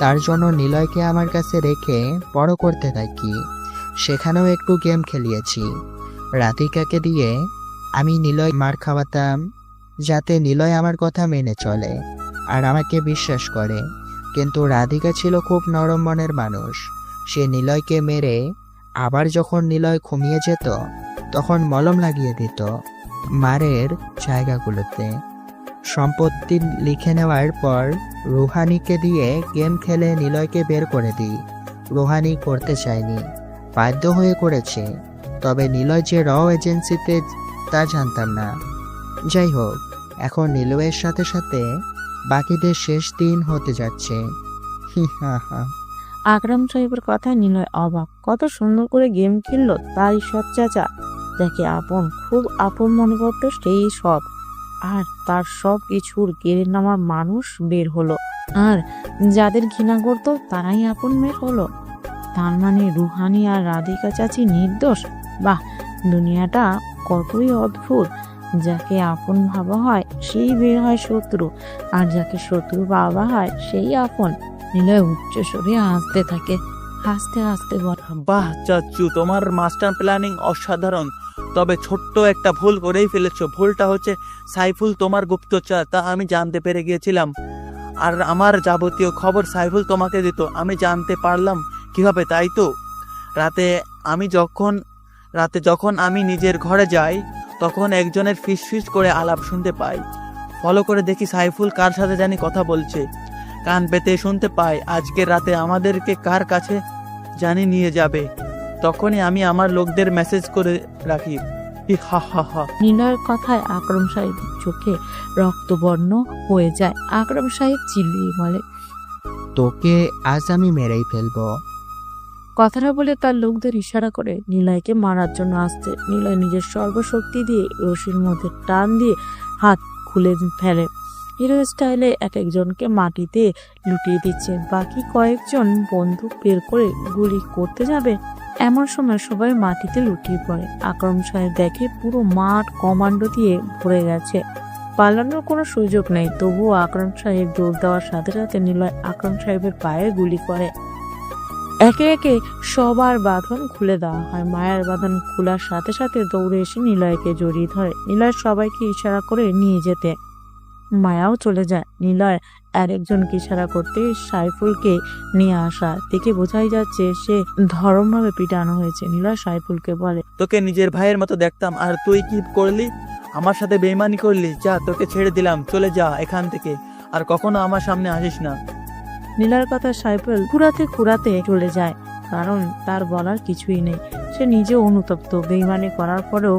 তার জন্য নিলয়কে আমার কাছে রেখে বড় করতে থাকি। সেখানেও একটু গেম খেলিয়েছি। রাধিকাকে দিয়ে আমি নিলয় মার খাওয়াতাম, যাতে নিলয় আমার কথা মেনে চলে আর আমাকে বিশ্বাস করে। কিন্তু রাধিকা ছিল খুব নরম মনের মানুষ। সে নিলয়কে মেরে আবার যখন নিলয় ঘুমিয়ে যেত তখন মলম লাগিয়ে দিত মারের জায়গাগুলোতে। সম্পত্তি লিখে নেওয়ার পর রুহানিকে দিয়ে গেম খেলে নিলয়কে বের করে দিই। রুহানি করতে চায়নি, বাধ্য হয়ে করেছে। তবে নিলয় যে এজেন্সিতে তা জানতাম না। যাই হোক, এখন নিলয়ের সাথে সাথে বাকিদের শেষ দিন হতে যাচ্ছে। আকরাম সাহেবের কথায় নিলয় অবাক। কত সুন্দর করে গেম খেললো তার সৎ চাচা, যাকে আপন খুব আপন মনে করতো, সেই সব। আর তার সব কিছুর কেড়ে নেওয়া মানুষ বের হলো, আর যাদের ঘৃণা করতো তারাই আপন বের হলো। তার মানে রুহানি আর রাধিকা চাচি নির্দোষ। বাহ, দুনিয়াটা কতই অদ্ভুত। যাকে আপন ভাবা হয় সেই বের হয় শত্রু, আর যাকে শত্রু ভাবা হয় সেই আপন। নিলয় উচ্চ স্বরে হাসতে থাকে। হাসতে হাসতে বলে, বাহ চাচু, তোমার মাস্টার প্ল্যানিং অসাধারণ। তবে ছোট্ট একটা ভুল করেই ফেলেছো। ভুলটা হচ্ছে সাইফুল তোমার গুপ্তচর, তা আমি জানতে পেরে গিয়েছিলাম। আর আমার যাবতীয় খবর সাইফুল তোমাকে দিত। আমি জানতে পারলাম কিভাবে, তাই তো? রাতে যখন আমি নিজের ঘরে যাই তখন একজনের ফিস করে আলাপ শুনতে পাই। ফলো করে দেখি সাইফুল কার সাথে জানি কথা বলছে। কান পেতে শুনতে পাই আজকের রাতে আমাদেরকে কার কাছে জানি নিয়ে যাবে। তখনই আমি আমার লোকদের মেসেজ করে রাখি। হা হা হা। নিলয়ের কথায় আকরাম সাহেবের চোখে রক্তবর্ণ হয়ে যায়। আকরাম সাহেব চিল্লিয়ে বলে, তোকে আজ আমি মেরেই ফেলবো। কথাটা বলে তার লোকদের ইশারা করে নিলয়কে মারার জন্য আসছে। নিলয় নিজের সর্বশক্তি দিয়ে রশির মধ্যে টান দিয়ে হাত খুলে ফেলে। হিরো স্টাইলে এক একজনকে মাটিতে লুটিয়ে দিচ্ছে। বাকি কয়েকজন বন্দুক বের করে গুলি করতে যাবে, এমন সময় সবাই মাটিতে লুটিয়ে পড়ে। আকরাম সাহেব দেখে পুরো মাঠ কমান্ডো দিয়ে ভরে গেছে। পালানোর কোনো সুযোগ নেই। তবুও আকরাম সাহেব দৌড় দেওয়ার সাথে সাথে নিলয় আকরাম সাহেবের পায়ে গুলি করে। একে একে সবার বাঁধন খুলে দেওয়া হয়। মায়ের বাঁধন খোলার সাথে সাথে দৌড়ে এসে নিলয়কে জড়িয়ে ধরে। নিলয় সবাইকে ইশারা করে নিয়ে যেতে মায়াও চলে যায়। নিলয় আরেকজনকে ইশারা করতে সাইফুলকে নিয়ে আসা দেখে বোঝাই যাচ্ছে সে ধরমভাবে পিটানো হয়েছে। নিলয় সাইফুলকে বলে, তোকে নিজের ভাইয়ের মতো দেখতাম, আর তুই কি করলি? আমার সাথে বেইমানি করলি। যা, তোকে ছেড়ে দিলাম, চলে যা এখান থেকে, আর কখনো আমার সামনে আসিস না। নিলয়ের কথা সাইফুল কুড়াতে চলে যায়, কারণ তার বলার কিছুই নেই। সে নিজে অনুতপ্ত। বেইমানি করার পরেও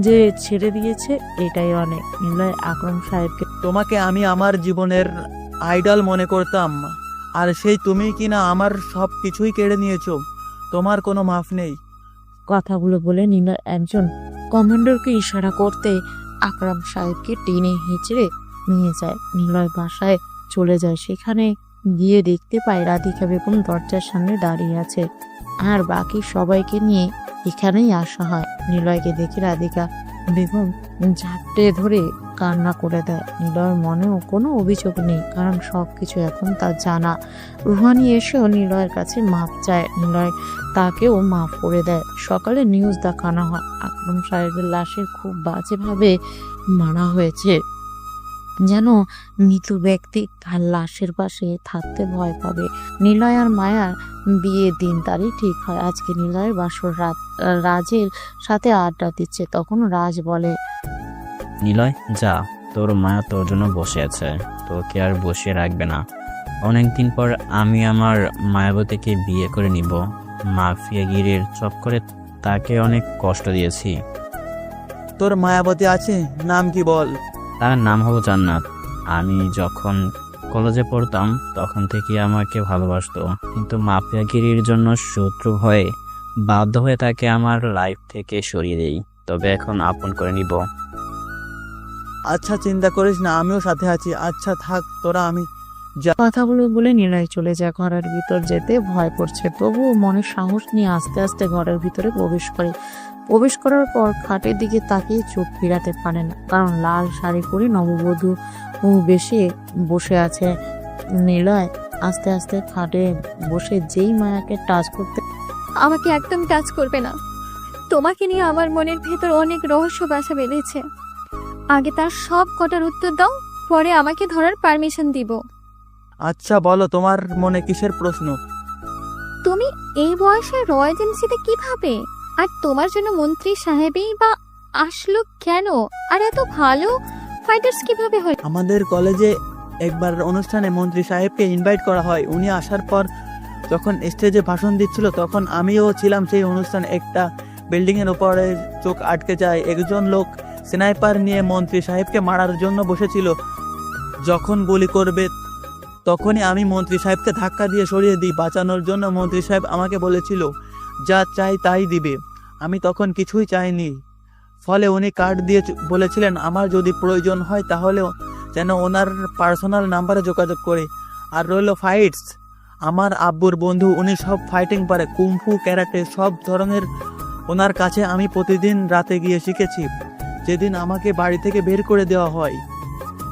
যে ছেড়ে দিয়েছে এটাই অনেক। নিলয় আকরাম সাহেবকে, তোমাকে আমি আমার জীবনের আইডল মনে করতাম, আর সেই তুমি কিনা আমার সব কিছুই কেড়ে নিয়েছো। তোমার কোনো মাফ নেই। কথাগুলো বলে নিলয় একজন কমান্ডারকে ইশারা করতে আকরাম সাহেবকে টেনে হিঁচড়ে নিয়ে যায়। নিলয় বাসায় চলে যায়। সেখানে গিয়ে দেখতে পায় রাধিকা বেগম দরজার সামনে দাঁড়িয়ে আছে, আর বাকি সবাইকে নিয়ে এখানেই আসা হয়। নিলয়কে দেখে রাধিকা বেগম ঝাপটে ধরে কান্না করে দেয়। নিলয়ের মনেও কোনো অভিযোগ নেই, কারণ সবকিছু এখন তার জানা। রুহানি এসেও নিলয়ের কাছে মাপ চায়, নিলয় তাকেও মাফ করে দেয়। সকালে নিউজ দেখানো হয় আকরাম সাহেবের লাশের খুব বাজেভাবে মারা হয়েছে, যেন মৃত ব্যক্তি তার লাশের পাশে থাকতে ভয় পাবে। নিলয় আর মায়ার বিয়ে দিন তারিখ ঠিক হয়। আজকে নিলয়ের বাসর রাত। রাজের সাথে আড্ডা দিচ্ছে, তখন রাজ বলে, নিলয় যা, তোর মায়া তোর জন্য বসে আছে, তোকে আর বসিয়ে রাখবে না। অনেকদিন পর আমি আমার মায়াবতীকে বিয়ে করে নিব। মাফিয়াগিরির চক্করে তাকে অনেক কষ্ট দিয়েছি। তোর মায়াবতী আছে, নাম কি বল? তার নাম হলো জান্নাত। আমি যখন কলেজে পড়তাম তখন থেকে আমাকে ভালোবাসতো, কিন্তু মাফিয়াগিরির জন্য শত্রু হয়ে বাধ্য হয়ে তাকে আমার লাইফ থেকে সরিয়ে দেই। তবে এখন আপন করে নিব। আচ্ছা চিন্তা করিস না, আমিও সাথে আছি। আচ্ছা থাক তোরা, আমি কথাগুলো বলে নিলয় চলে যায়। ঘরের ভিতর যেতে ভয় করছে, তবুও মনের সাহস নিয়ে আস্তে আস্তে ঘরের ভিতরে প্রবেশ করার পর খাটের দিকে তাকিয়ে চোখ ফিরাতে পারে না, কারণ লাল শাড়ি পরে নববধূ বেশে বসে আছে। নিলয় আস্তে আস্তে খাটে বসে যেই মায়াকে টাচ করতে, আমাকে একদম টাচ করবে না। তোমাকে নিয়ে আমার মনের ভেতর অনেক রহস্য বাসা বেঁধেছে। আগে তার সব কটার উত্তর দাও, পরে আমাকে ধরার পারমিশন দিব। আচ্ছা বলো, তোমার মনে কিসের প্রশ্ন? তুমি এই বয়সে র এজেন্সিতে কিভাবে? আর তোমার জন্য মন্ত্রী সাহেবই বা আসলো কেন? আর এত ভালো ফাইটার্স কিভাবে হয়? আমাদের কলেজে একবার অনুষ্ঠানে মন্ত্রী সাহেবকে ইনভাইট করা হয়। উনি আসার পর যখন স্টেজে ভাষণ দিচ্ছিল তখন আমিও ছিলাম সেই অনুষ্ঠানে। একটা বিল্ডিং এর উপরে চোখ আটকে যায়। একজন লোক স্নাইপার নিয়ে মন্ত্রী সাহেবকে মারার জন্য বসেছিল। যখন গুলি করবে তখনই আমি মন্ত্রী সাহেবকে ধাক্কা দিয়ে সরিয়ে দিই। বাঁচানোর জন্য মন্ত্রী সাহেব আমাকে বলেছিল যা চাই তাই দিবে। আমি তখন কিছুই চাইনি। ফলে উনি কার্ড দিয়ে বলেছিলেন আমার যদি প্রয়োজন হয় তাহলেও যেন ওনার পার্সোনাল নাম্বারে যোগাযোগ করে। আর রইল ফাইটস, আমার আব্বুর বন্ধু, উনি সব ফাইটিং পারে, কুমফু, ক্যারাটে, সব ধরনের। ওনার কাছে আমি প্রতিদিন রাতে গিয়ে শিখেছি। যেদিন আমাকে বাড়ি থেকে বের করে দেওয়া হয়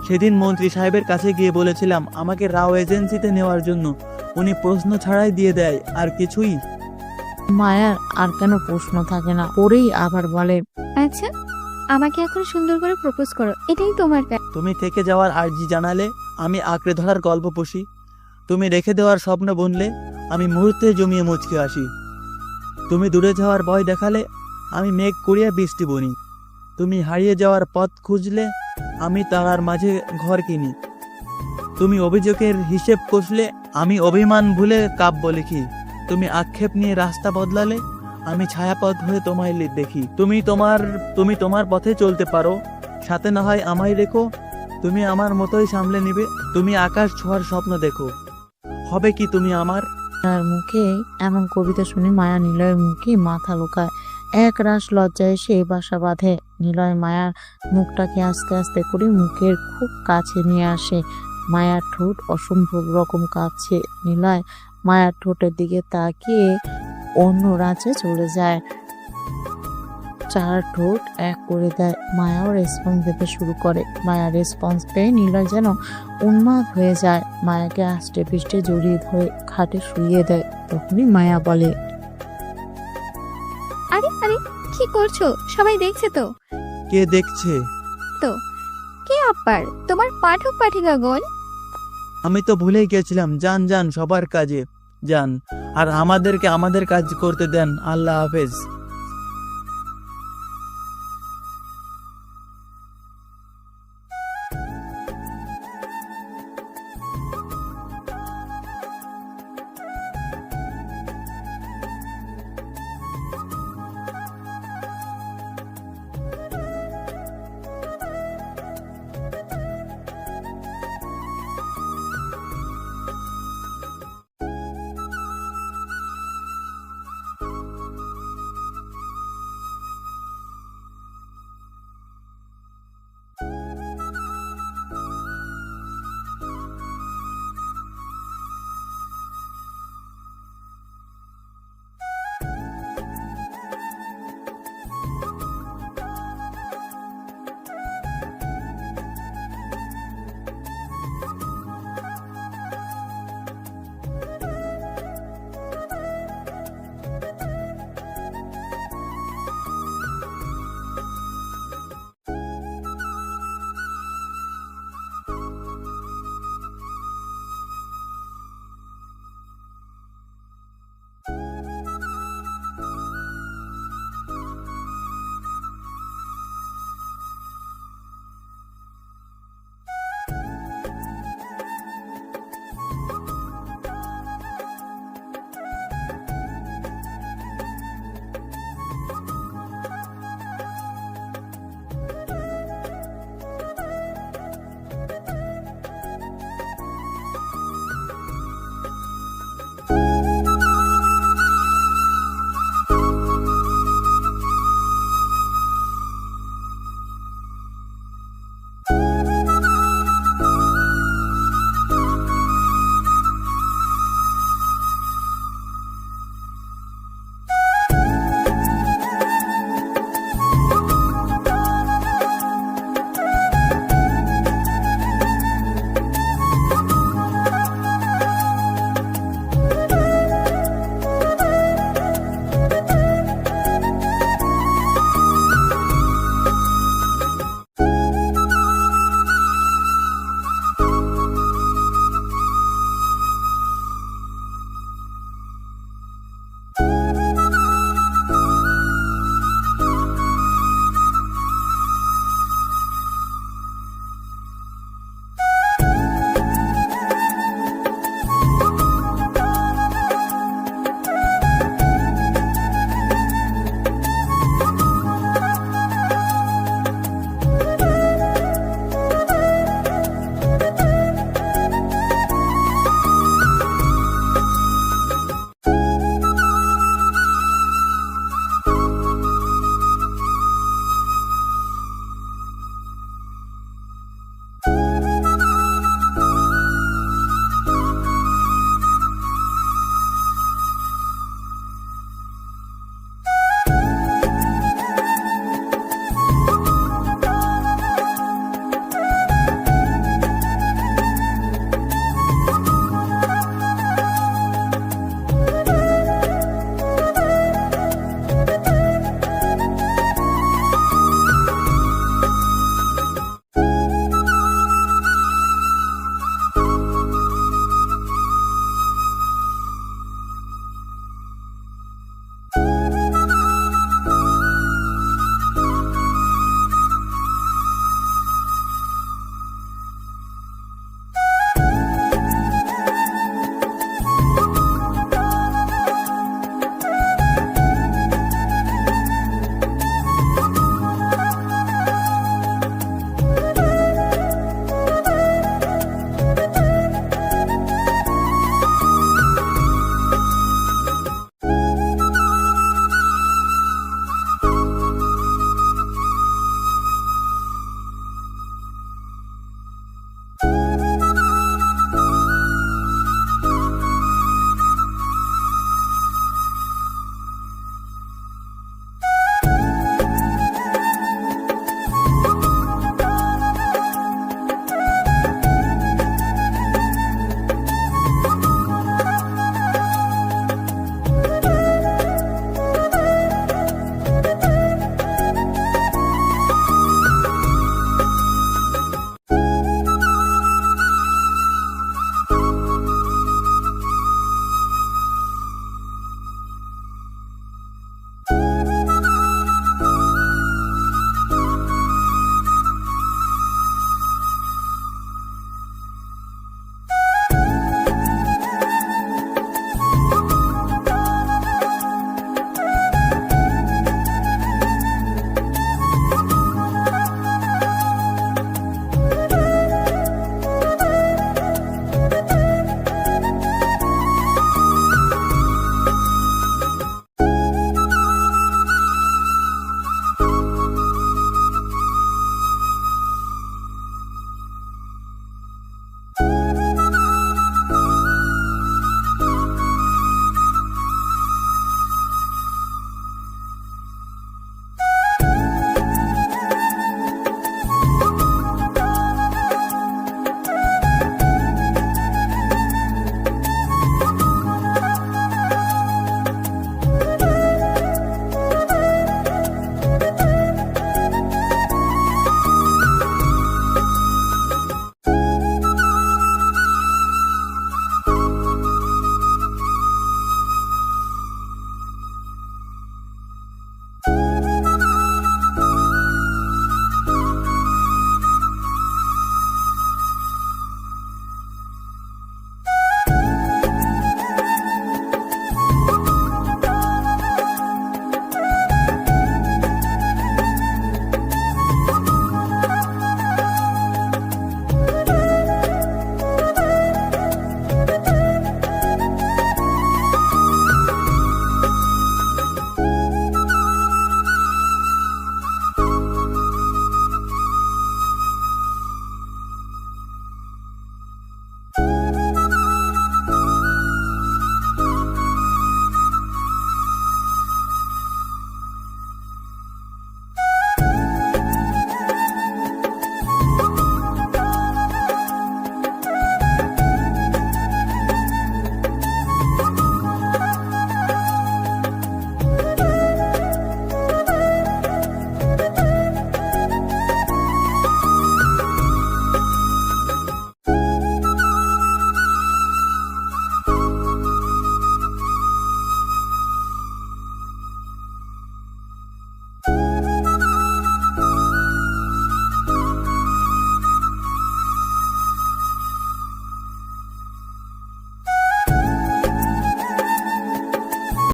সেদিন মন্ত্রী সাহেবের কাছে গিয়ে বলেছিলাম আমাকে রাও এজেন্সিতে নেওয়ার জন্য। উনি প্রশ্ন ছাড়াই দিয়ে দেয়, আর কিছুই। মায়ার আর কেন প্রশ্ন থাকে না, পরেই আবার বলে, আচ্ছা আমাকে এখন সুন্দর করে প্রপোজ করো, এটাই তোমার কাজ। তুমি থেকে যাওয়ার আর্জি জানালে আমি আঁকড়ে ধরার গল্প পুষি। তুমি রেখে দেওয়ার স্বপ্ন বুনলে আমি মুহূর্তে জমিয়ে মুচকে আসি। তুমি দূরে যাওয়ার ভয় দেখালে আমি মেঘ কুড়িয়ে বৃষ্টি বুনি। তুমি হারিয়ে যাওয়ার পথ খুঁজলে আমি তারার মাঝে ঘর কিনি। তুমি অভিযোগের হিসেব কষলে আমি অভিমান ভুলে কাব্য লিখি। তুমি আক্ষেপ নিয়ে রাস্তা বদলালে আমি ছায়াপথ হয়ে তোমায় দেখি। তুমি তোমার পথে চলতে পারো, সাথে না হয় আমায় রেখো। তুমি আমার মতোই সামলে নিবে। তুমি আকাশ ছোঁয়ার স্বপ্ন দেখো, হবে কি তুমি আমার? তার মুখে এমন কবিতা শুনে মায়া নিলয়ের মুখে মাথা লুকায়। এক রাশ লজ্জায় এসে বাসা বাঁধে। নিলয় মায়ার মুখটাকে আস্তে আস্তে করে মুখের খুব কাছে নিয়ে আসে। মায়ার ঠোঁট অসম্ভব রকম কাঁপছে। নিলয় মায়ার ঠোঁটের দিকে তাকিয়ে অন্য রাজ্যে চলে যায়। চার ঠোঁট এক করে দেয়। মায়াও রেসপন্স দিতে শুরু করে। মায়ার রেসপন্স পেয়ে নিলয় যেন উন্মাদ হয়ে যায়। মায়াকে আষ্টে পৃষ্ঠে জড়িয়ে ধরে খাটে শুইয়ে দেয়। তখনই মায়া বলে, আরে আরে কি করছো? সবাই দেখছে তো? কে দেখছে? তো কে আপার? তোমার পাঠক পাঠিকাগণ? আমি তো ভুলেই গেছিলাম। যান সবার কাজে যান, আর আমাদেরকে আমাদের কাজ করতে দেন। আল্লাহ হাফেজ।